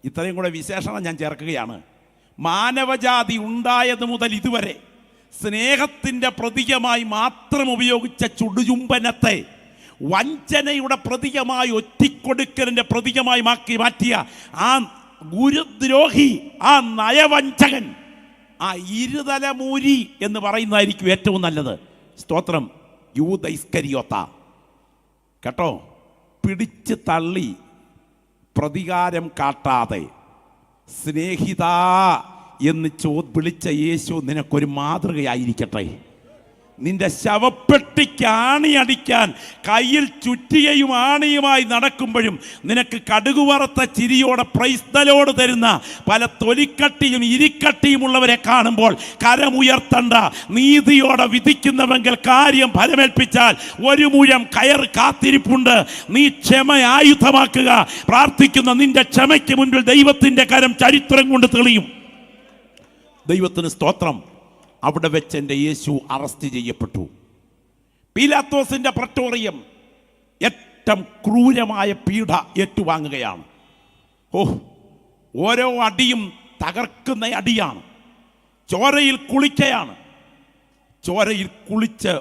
ഇത്രയും കൂടെ വിശേഷണം ഞാൻ ചേർക്കുകയാണ്. മാനവജാതി ഉണ്ടായത് മുതൽ ഇതുവരെ സ്നേഹത്തിൻ്റെ പ്രതീകമായി മാത്രം ഉപയോഗിച്ച ചുടുചുംബനത്തെ വഞ്ചനയുടെ പ്രതീകമായി, ഒറ്റിക്കൊടുക്കലിൻ്റെ പ്രതീകമായി മാറ്റിയ ആ ഗുരുദ്രോഹി, ആ നയവഞ്ചകൻ, ആ ഇരുതലമൂരി എന്ന് പറയുന്നതായിരിക്കും ഏറ്റവും നല്ലത്. സ്തോത്രം. യൂദ ഇസ്കരിയോത്ത കേട്ടോ, പിടിച്ച് തള്ളി പ്രതികാരം കാട്ടാതെ സ്നേഹിത എന്ന് വിളിച്ച യേശു നിനക്കൊരു മാതൃകയായിരിക്കട്ടെ. നിന്റെ ശവപ്പെട്ടിക്ക് ആണിയടിക്കാൻ കയ്യിൽ ചുറ്റികയും ആണിയുമായി നടക്കുമ്പോഴും നിനക്ക് കടുകുവറുത്ത ചിരിയോടെ പ്രൈസ്തലോട് തരുന്ന പല തൊലിക്കട്ടിയും ഇരിക്കട്ടിയുമുള്ളവരെ കാണുമ്പോൾ കരമുയർത്തണ്ട. നീതിയോടെ വിധിക്കുന്നവെങ്കിൽ കാര്യം ഫലമേൽപ്പിച്ചാൽ ഒരു മുഴം കയർ കാത്തിരിപ്പുണ്ട്. നീ ക്ഷമ ആയുധമാക്കുക. പ്രാർത്ഥിക്കുന്ന നിന്റെ ക്ഷമയ്ക്ക് മുൻപിൽ ദൈവത്തിൻ്റെ കരം ചരിത്രം കൊണ്ട് തെളിയും. ദൈവത്തിന് സ്തോത്രം. അവിടെ വെച്ച് എൻ്റെ യേശു അറസ്റ്റ് ചെയ്യപ്പെട്ടു. പീലാത്തോസിൻ്റെ പ്രട്ടോറിയം ഏറ്റവും ക്രൂരമായ പീഡ ഏറ്റുവാങ്ങുകയാണ്. ഓരോ അടിയും തകർക്കുന്ന അടിയാണ്. ചോരയിൽ കുളിക്കയാണ്. ചോരയിൽ കുളിച്ച്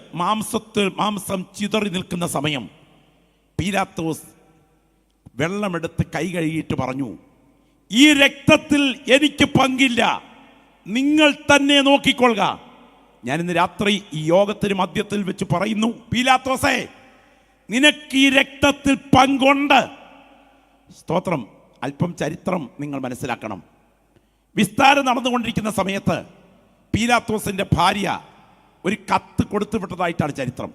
മാംസം ചിതറി നിൽക്കുന്ന സമയം പീലാത്തോസ് വെള്ളമെടുത്ത് കൈ കഴുകിയിട്ട് പറഞ്ഞു, ഈ രക്തത്തിൽ എനിക്ക് പങ്കില്ല, നിങ്ങൾ തന്നെ നോക്കിക്കൊള്ളുക. ഞാനിന്ന് രാത്രി ഈ യോഗത്തിന് മധ്യത്തിൽ വെച്ച് പറയുന്നു, പീലാത്തോസേ, നിനക്ക് ഈ രക്തത്തിൽ പങ്കുണ്ട്. സ്തോത്രം. അല്പം ചരിത്രം നിങ്ങൾ മനസ്സിലാക്കണം. വിസ്താരം നടന്നുകൊണ്ടിരിക്കുന്ന സമയത്ത് പീലാത്തോസിൻ്റെ ഭാര്യ ഒരു കത്ത് കൊടുത്തു വിട്ടതായിട്ടാണ് ചരിത്രം.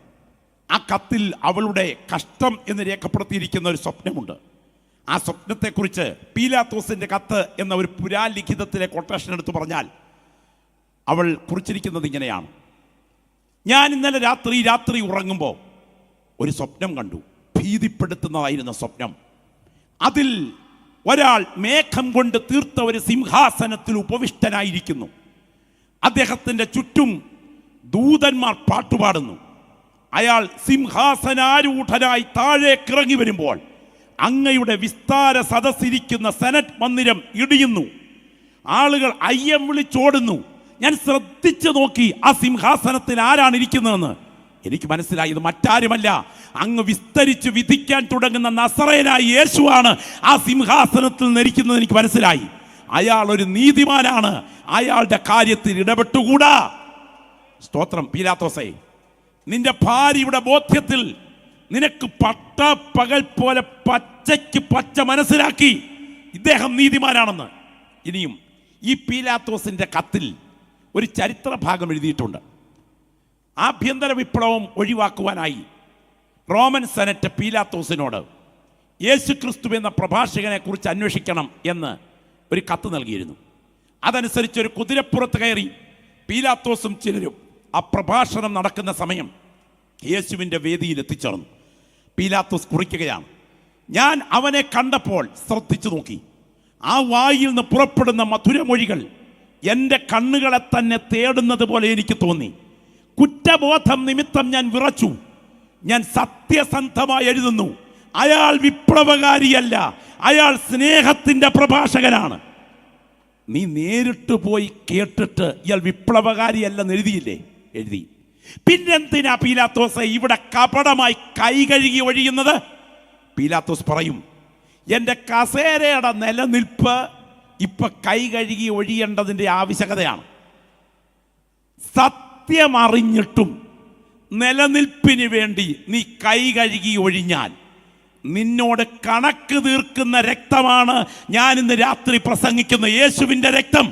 ആ കത്തിൽ അവളുടെ കഷ്ടം എന്ന് രേഖപ്പെടുത്തിയിരിക്കുന്ന ഒരു സ്വപ്നമുണ്ട്. ആ സ്വപ്നത്തെക്കുറിച്ച് പീലാത്തോസിൻ്റെ കത്ത് എന്ന ഒരു പുരാലിഖിതത്തിലെ കൊട്ടേഷൻ എടുത്ത് പറഞ്ഞാൽ അവൾ കുറിച്ചിരിക്കുന്നത് ഇങ്ങനെയാണ്: ഞാൻ ഇന്നലെ രാത്രി ഉറങ്ങുമ്പോൾ ഒരു സ്വപ്നം കണ്ടു. ഭീതിപ്പെടുത്തുന്നതായിരുന്ന സ്വപ്നം. അതിൽ ഒരാൾ മേഘം കൊണ്ട് തീർത്ത ഒരു സിംഹാസനത്തിൽ ഉപവിഷ്ടനായിരിക്കുന്നു. അദ്ദേഹത്തിൻ്റെ ചുറ്റും ദൂതന്മാർ പാട്ടുപാടുന്നു. അയാൾ സിംഹാസനാരൂഢനായി താഴേക്കിറങ്ങി വരുമ്പോൾ അങ്ങയുടെ വിസ്താര സദസ്സിരിക്കുന്ന സെനറ്റ് മന്ദിരം ഇടിയുന്നു. ആളുകൾ അയ്യം വിളിച്ചോടുന്നു. ഞാൻ ശ്രദ്ധിച്ചു നോക്കി ആ സിംഹാസനത്തിൽ ആരാണ് ഇരിക്കുന്നതെന്ന്. എനിക്ക് മനസ്സിലായി ഇത് മറ്റാരുമല്ല, അങ്ങ് വിസ്തരിച്ച് വിധിക്കാൻ തുടങ്ങുന്ന നസറേനായ യേശുവാണ് ആ സിംഹാസനത്തിൽ നിന്നിരിക്കുന്നത്. എനിക്ക് മനസ്സിലായി അയാൾ ഒരു നീതിമാനാണ്, അയാളുടെ കാര്യത്തിൽ ഇടപെട്ടുകൂടാ. സ്തോത്രം. പീലാത്തോസേ, നിന്റെ ഭാര്യയുടെ ബോധ്യത്തിൽ നിനക്ക് പകൽ പോലെ പച്ചയ്ക്ക് പച്ച മനസ്സിലാക്കി ഇദ്ദേഹം നീതിമാനാണെന്ന്. ഇനിയും ഈ പീലാത്തോസിന്റെ കത്തിൽ ഒരു ചരിത്ര ഭാഗം എഴുതിയിട്ടുണ്ട്. ആഭ്യന്തര വിപ്ലവം ഒഴിവാക്കുവാനായി റോമൻ സെനറ്റ് പീലാത്തോസിനോട് യേശുക്രിസ്തു എന്ന പ്രഭാഷകനെ കുറിച്ച് അന്വേഷിക്കണം എന്ന് ഒരു കത്ത് നൽകിയിരുന്നു. അതനുസരിച്ച് ഒരു കുതിരപ്പുറത്ത് കയറി പീലാത്തോസും ചിലരും ആ പ്രഭാഷണം നടക്കുന്ന സമയം യേശുവിൻ്റെ വേദിയിൽ എത്തിച്ചേർന്നു. പീലാത്തോസ് കുറിക്കുകയാണ്, ഞാൻ അവനെ കണ്ടപ്പോൾ ശ്രദ്ധിച്ചു നോക്കി. ആ വായിൽ നിന്ന് പുറപ്പെടുന്ന മധുരമൊഴികൾ എൻ്റെ കണ്ണുകളെ തന്നെ തേടുന്നത് പോലെ എനിക്ക് തോന്നി. കുറ്റബോധം നിമിത്തം ഞാൻ വിറച്ചു. ഞാൻ സത്യസന്ധമായി എഴുതുന്നു, അയാൾ വിപ്ലവകാരിയല്ല, അയാൾ സ്നേഹത്തിൻ്റെ പ്രഭാഷകനാണ്. നീ നേരിട്ട് പോയി കേട്ടിട്ട് ഇയാൾ വിപ്ലവകാരിയല്ലെന്ന് എഴുതിയില്ലേ? എഴുതി. പിന്നെന്തിനാ പീലാത്തോസ് ഇവിടെ കപടമായി കൈ കഴുകി ഒഴിയുന്നത്? പീലാത്തോസ് പറയും, എൻ്റെ കസേരയുടെ നിലനിൽപ്പ് ഇപ്പൊ കൈ കഴുകി ഒഴിയേണ്ടതിൻ്റെ ആവശ്യകതയാണ്. സത്യമറിഞ്ഞിട്ടും നിലനിൽപ്പിന് വേണ്ടി നീ കൈ കഴുകി ഒഴിഞ്ഞാൽ നിന്നോട് കണക്ക് തീർക്കുന്ന രക്തമാണ് ഞാൻ ഇന്ന് രാത്രി പ്രസംഗിക്കുന്ന യേശുവിൻ്റെ രക്തം.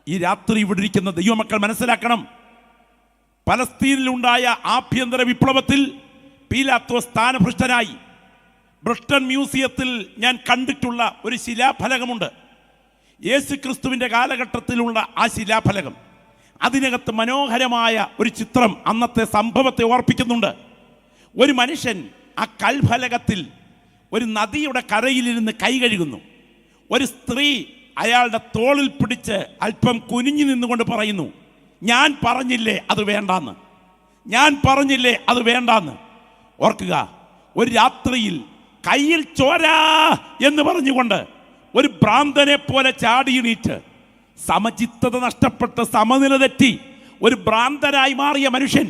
ഈ രാത്രി ഇവിടെ ഇരിക്കുന്ന ദൈവമക്കൾ മനസ്സിലാക്കണം, പലസ്തീനിലുണ്ടായ ആഭ്യന്തര വിപ്ലവത്തിൽ പീലാത്തോസ് സ്ഥാനഭ്രഷ്ടനായി. ബ്രിട്ടൻ മ്യൂസിയത്തിൽ ഞാൻ കണ്ടിട്ടുള്ള ഒരു ശിലാഫലകമുണ്ട്. യേശു ക്രിസ്തുവിൻ്റെ കാലഘട്ടത്തിലുള്ള ആ ശിലാഫലകം, അതിനകത്ത് മനോഹരമായ ഒരു ചിത്രം അന്നത്തെ സംഭവത്തെ ഓർപ്പിക്കുന്നുണ്ട്. ഒരു മനുഷ്യൻ ആ കൽഫലകത്തിൽ ഒരു നദിയുടെ കരയിലിരുന്ന് കൈ കഴുകുന്നു. ഒരു സ്ത്രീ അയാളുടെ തോളിൽ പിടിച്ച് അല്പം കുനിഞ്ഞു നിന്നുകൊണ്ട് പറയുന്നു, ഞാൻ പറഞ്ഞില്ലേ അത് വേണ്ടാന്ന്, ഞാൻ പറഞ്ഞില്ലേ അത് വേണ്ടാന്ന്. ഓർക്കുക, ഒരു രാത്രിയിൽ കയ്യിൽ ചോരാ എന്ന് പറഞ്ഞുകൊണ്ട് ഒരു ഭ്രാന്തനെ പോലെ ചാടിയണീറ്റ് സമചിത്തത നഷ്ടപ്പെട്ട് സമനില തെറ്റി ഒരു ഭ്രാന്തനായി മാറിയ മനുഷ്യൻ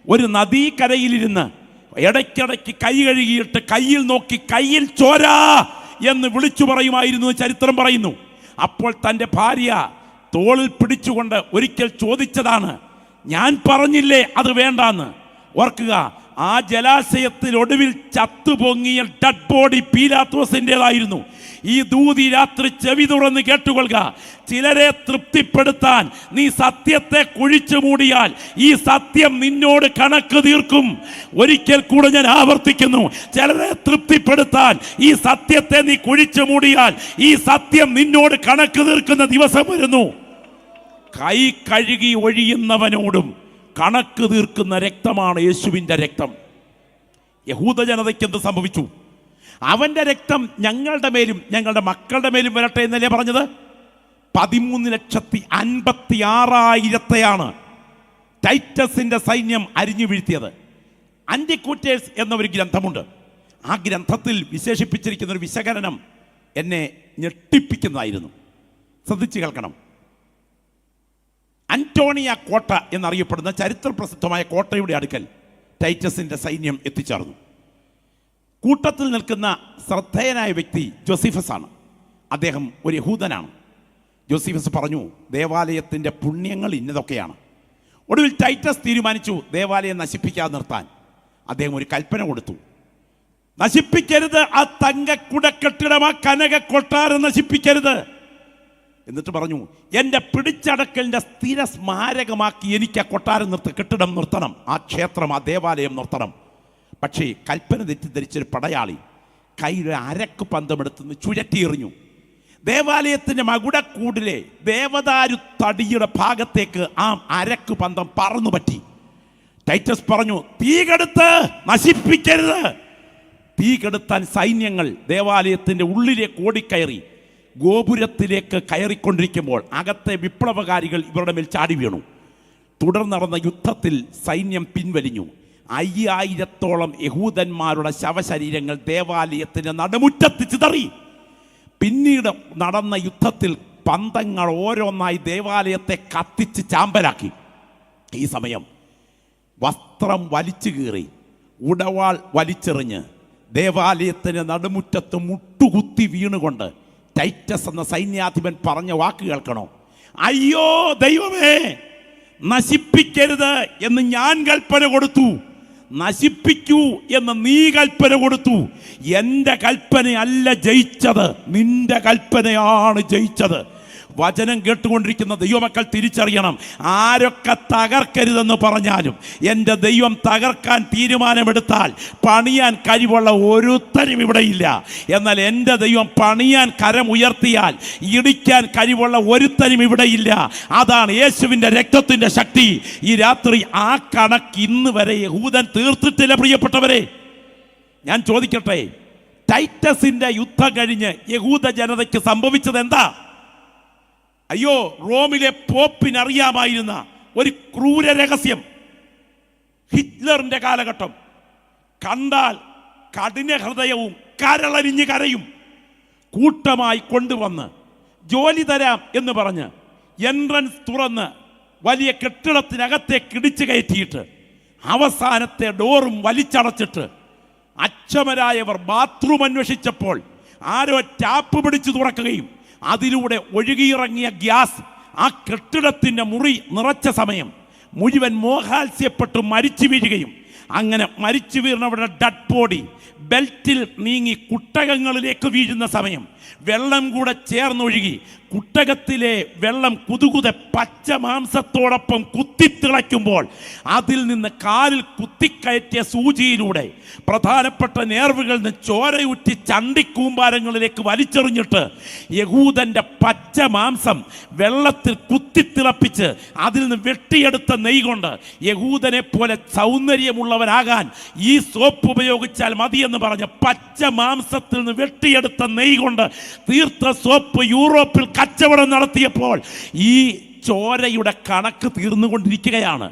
ഒരു നദീക്കരയിലിരുന്ന് ഇടയ്ക്കിടയ്ക്ക് കൈ കഴുകിയിട്ട് കയ്യിൽ നോക്കി കയ്യിൽ ചോരാ എന്ന് വിളിച്ചു പറയുമായിരുന്നു ചരിത്രം പറയുന്നു. അപ്പോൾ തൻ്റെ ഭാര്യ തോളിൽ പിടിച്ചുകൊണ്ട് ഒരിക്കൽ ചോദിച്ചതാണ്, ഞാൻ പറഞ്ഞില്ലേ അത് വേണ്ടാന്ന്. ഓർക്കുക, ആ ജലാശയത്തിൽ ഒടുവിൽ ചത്തുപൊങ്ങിയ ഡെഡ് ബോഡി പീലാത്തോസിൻ്റെതായിരുന്നു. ഈ ദൂതി രാത്രി ചെവി തുറന്ന് കേട്ടുകൊള്ളുക. ചിലരെ തൃപ്തിപ്പെടുത്താൻ നീ സത്യത്തെ കുഴിച്ചു മൂടിയാൽ ഈ സത്യം നിന്നോട് കണക്ക് തീർക്കും. ഒരിക്കൽ കൂടെ ഞാൻ ആവർത്തിക്കുന്നു, ചിലരെ തൃപ്തിപ്പെടുത്താൻ ഈ സത്യത്തെ നീ കുഴിച്ചു മൂടിയാൽ ഈ സത്യം നിന്നോട് കണക്ക് തീർക്കുന്ന ദിവസം വരുന്നു. കൈ കഴുകി ഒഴിയുന്നവനോടും കണക്ക് തീർക്കുന്ന രക്തമാണ് യേശുവിൻ്റെ രക്തം. യഹൂദ ജനതയ്ക്ക് എന്ത് സംഭവിച്ചു? അവൻ്റെ രക്തം ഞങ്ങളുടെ മേലും ഞങ്ങളുടെ മക്കളുടെ മേലും വരട്ടെ എന്നല്ലേ പറഞ്ഞത്? 13,56,000 ടൈറ്റസിൻ്റെ സൈന്യം അരിഞ്ഞു വീഴ്ത്തിയത്. ആന്റിക്വറ്റേഴ്സ് എന്നൊരു ഗ്രന്ഥമുണ്ട്. ആ ഗ്രന്ഥത്തിൽ വിശേഷിപ്പിച്ചിരിക്കുന്ന ഒരു വിശകലനം എന്നെ ഞെട്ടിപ്പിക്കുന്നതായിരുന്നു. ശ്രദ്ധിച്ചു കേൾക്കണം. അന്റോണിയ കോട്ട എന്നറിയപ്പെടുന്ന ചരിത്ര പ്രസിദ്ധമായ കോട്ടയുടെ അടുക്കൽ ടൈറ്റസിൻ്റെ സൈന്യം എത്തിച്ചേർന്നു. കൂട്ടത്തിൽ നിൽക്കുന്ന ശ്രദ്ധേയനായ വ്യക്തി ജോസിഫസ് ആണ്. അദ്ദേഹം ഒരു യഹൂദനാണ്. ജോസിഫസ് പറഞ്ഞു, ദേവാലയത്തിൻ്റെ പുണ്യങ്ങൾ ഇന്നതൊക്കെയാണ്. ഒടുവിൽ ടൈറ്റസ് തീരുമാനിച്ചു ദേവാലയം നശിപ്പിക്കാതെ നിർത്താൻ. അദ്ദേഹം ഒരു കൽപ്പന കൊടുത്തു, നശിപ്പിക്കരുത്, ആ തങ്കക്കുട കെട്ടിടം, ആ കനക കൊട്ടാരം നശിപ്പിക്കരുത്. എന്നിട്ട് പറഞ്ഞു, എൻ്റെ പിടിച്ചടക്കലിൻ്റെ സ്ഥിര സ്മാരകമാക്കി എനിക്ക് ആ കൊട്ടാരം കെട്ടിടം നിർത്തണം, ആ ക്ഷേത്രം, ആ ദേവാലയം നിർത്തണം. പക്ഷേ കൽപ്പന തെറ്റിദ്ധരിച്ചൊരു പടയാളി കയ്യിൽ അരക്ക് പന്തമെടുത്തുനിന്ന് ചുഴറ്റിയെറിഞ്ഞു. ദേവാലയത്തിൻ്റെ മകുടക്കൂടിലെ ദേവദാരു തടിയുടെ ഭാഗത്തേക്ക് ആ അരക്ക് പന്തം പറന്നു പറ്റി. ടൈറ്റസ് പറഞ്ഞു, തീ കെടുത്ത് നശിപ്പിക്കരുത്. തീ കെടുത്താൻ സൈന്യങ്ങൾ ദേവാലയത്തിൻ്റെ ഉള്ളിലേക്ക് ഓടിക്കയറി ഗോപുരത്തിലേക്ക് കയറിക്കൊണ്ടിരിക്കുമ്പോൾ അകത്തെ വിപ്ലവകാരികൾ ഇവരുടെ മേൽ ചാടി വീണു. തുടർന്ന് നടന്ന യുദ്ധത്തിൽ സൈന്യം പിൻവലിഞ്ഞു. 5000-ഓളം യഹൂദന്മാരുടെ ശവശരീരങ്ങൾ ദേവാലയത്തിൻ്റെ നടുമുറ്റത്ത് ചിതറി. പിന്നീട് നടന്ന യുദ്ധത്തിൽ പന്തങ്ങൾ ഓരോന്നായി ദേവാലയത്തെ കത്തിച്ച് ചാമ്പലാക്കി. ഈ സമയം വസ്ത്രം വലിച്ചു കീറി ഉടവാൾ വലിച്ചെറിഞ്ഞ് ദേവാലയത്തിന് നടുമുറ്റത്ത് മുട്ടുകുത്തി വീണുകൊണ്ട് ടൈറ്റസ് എന്ന സൈന്യാധിപൻ പറഞ്ഞ വാക്ക് കേൾക്കണോ? അയ്യോ ദൈവമേ, നശിപ്പിക്കരുത് എന്ന് ഞാൻ കൽപ്പന കൊടുത്തു, നശിപ്പിക്കൂ എന്ന് നീ കൽപ്പന കൊടുത്തു. എൻ്റെ കൽപ്പനയല്ല ജയിച്ചത്, നിന്റെ കൽപ്പനയാണ് ജയിച്ചത്. വചനം കേട്ടുകൊണ്ടിരിക്കുന്ന ദൈവമക്കൾ തിരിച്ചറിയണം, ആരൊക്കെ തകർക്കരുതെന്ന് പറഞ്ഞാലും എൻ്റെ ദൈവം തകർക്കാൻ തീരുമാനമെടുത്താൽ പണിയാൻ കഴിവുള്ള ഒരുത്തരും ഇവിടെയില്ല. എന്നാൽ എൻ്റെ ദൈവം പണിയാൻ കരമുയർത്തിയാൽ ഇടിക്കാൻ കഴിവുള്ള ഒരുത്തരും ഇവിടെയില്ല. അതാണ് യേശുവിൻ്റെ രക്തത്തിൻ്റെ ശക്തി. ഈ രാത്രി ആ കണക്ക് ഇന്ന് വരെ യഹൂദൻ തീർത്തിട്ടില്ല. പ്രിയപ്പെട്ടവരെ, ഞാൻ ചോദിക്കട്ടെ, ടൈറ്റസിൻ്റെ യുദ്ധം കഴിഞ്ഞ് യഹൂദ ജനതയ്ക്ക് സംഭവിച്ചത് എന്താ? അയ്യോ, റോമിലെ പോപ്പിനറിയാമായിരുന്ന ഒരു ക്രൂര രഹസ്യം. ഹിറ്റ്ലറിന്റെ കാലഘട്ടം കണ്ടാൽ കഠിന ഹൃദയവും കരളരിഞ്ഞ് കരയും കൂട്ടമായി കൊണ്ടുവന്ന് ജോലി തരാം എന്ന് പറഞ്ഞ് എൻട്രൻസ് തുറന്ന് വലിയ കെട്ടിടത്തിനകത്തേക്ക് ഇടിച്ചു കയറ്റിയിട്ട് അവസാനത്തെ ഡോറും വലിച്ചടച്ചിട്ട് അക്ഷമരായവർ ബാത്റൂം അന്വേഷിച്ചപ്പോൾ ആരോ ടാപ്പ് പിടിച്ചു തുറക്കുകയും അതിലൂടെ ഒഴുകിയിറങ്ങിയ ഗ്യാസ് ആ കെട്ടിടത്തിൻ്റെ മുറി നിറച്ച സമയം മുഴുവൻ മോഹാത്സ്യപ്പെട്ട് മരിച്ചു വീഴുകയും അങ്ങനെ മരിച്ചു വീഴുന്നവരുടെ ഡെഡ് ബോഡി ബെൽറ്റിൽ നീങ്ങി കുട്ടകങ്ങളിലേക്ക് വീഴുന്ന സമയം വെള്ളം കൂടെ ചേർന്നൊഴുകി കുട്ടകത്തിലെ വെള്ളം കുതുകുതെ പച്ച മാംസത്തോടൊപ്പം കുത്തിത്തിളയ്ക്കുമ്പോൾ അതിൽ നിന്ന് കാലിൽ കുത്തിക്കയറ്റിയ സൂചിയിലൂടെ പ്രധാനപ്പെട്ട നേർവുകളിൽ നിന്ന് ചോരയുറ്റി ചണ്ടിക്കൂമ്പാരങ്ങളിലേക്ക് വലിച്ചെറിഞ്ഞിട്ട് യഹൂദൻ്റെ പച്ച മാംസം വെള്ളത്തിൽ കുത്തിത്തിളപ്പിച്ച് അതിൽ നിന്ന് വെട്ടിയെടുത്ത നെയ്യ് കൊണ്ട് യഹൂദനെ പോലെ സൗന്ദര്യമുള്ളവരാകാൻ ഈ സോപ്പ് ഉപയോഗിച്ചാൽ മതിയെന്ന് പറഞ്ഞ് പച്ച മാംസത്തിൽ നിന്ന് വെട്ടിയെടുത്ത നെയ്യ് കൊണ്ട് തീർത്ത സോപ്പ് യൂറോപ്പിൽ കച്ചവടം നടത്തിയപ്പോൾ ഈ ചോരയുടെ കണക്ക് തീർന്നുകൊണ്ടിരിക്കുകയാണ്.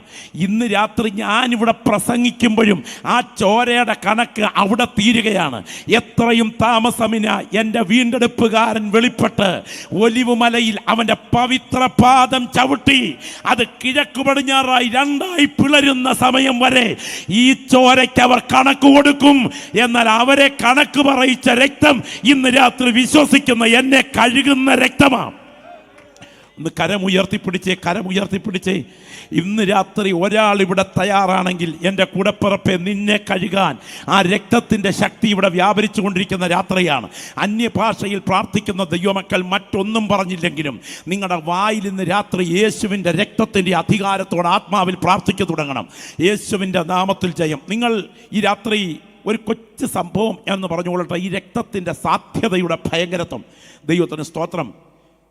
ഇന്ന് രാത്രി ഞാനിവിടെ പ്രസംഗിക്കുമ്പോഴും ആ ചോരയുടെ കണക്ക് അവിടെ തീരുകയാണ്. എത്രയും താമസമിന എൻ്റെ വീണ്ടെടുപ്പുകാരൻ വെളിപ്പെട്ട് ഒലിവ് മലയിൽ അവൻ്റെ പവിത്ര പാദം ചവിട്ടി അത് കിഴക്ക് പടിഞ്ഞാറായി രണ്ടായി പിളരുന്ന സമയം വരെ ഈ ചോരയ്ക്ക് അവർ കണക്ക് കൊടുക്കും. എന്നാൽ അവരെ കണക്ക് പറയിച്ച രക്തം ഇന്ന് രാത്രി വിശ്വസിക്കുന്ന എന്നെ കഴുകുന്ന രക്തമാണ്. ഒന്ന് കരമുയർത്തിപ്പിടിച്ചേ. ഇന്ന് രാത്രി ഒരാൾ ഇവിടെ തയ്യാറാണെങ്കിൽ എൻ്റെ കൂടപ്പിറപ്പെ നിന്നെ കഴുകാൻ ആ രക്തത്തിൻ്റെ ശക്തി ഇവിടെ വ്യാപരിച്ചു കൊണ്ടിരിക്കുന്ന രാത്രിയാണ്. അന്യഭാഷയിൽ പ്രാർത്ഥിക്കുന്ന ദൈവമക്കൾ മറ്റൊന്നും പറഞ്ഞില്ലെങ്കിലും നിങ്ങളുടെ വായിൽ ഇന്ന് രാത്രി യേശുവിൻ്റെ രക്തത്തിൻ്റെ അധികാരത്തോടെ ആത്മാവിൽ പ്രാർത്ഥിച്ചു തുടങ്ങണം. യേശുവിൻ്റെ നാമത്തിൽ ജയം. നിങ്ങൾ ഈ രാത്രി ഒരു കൊച്ചു സംഭവം എന്ന് പറഞ്ഞുകൊള്ളട്ടെ. ഈ രക്തത്തിൻ്റെ സാധ്യതയുടെ ഭയങ്കരത്വം. ദൈവത്തിന് സ്തോത്രം.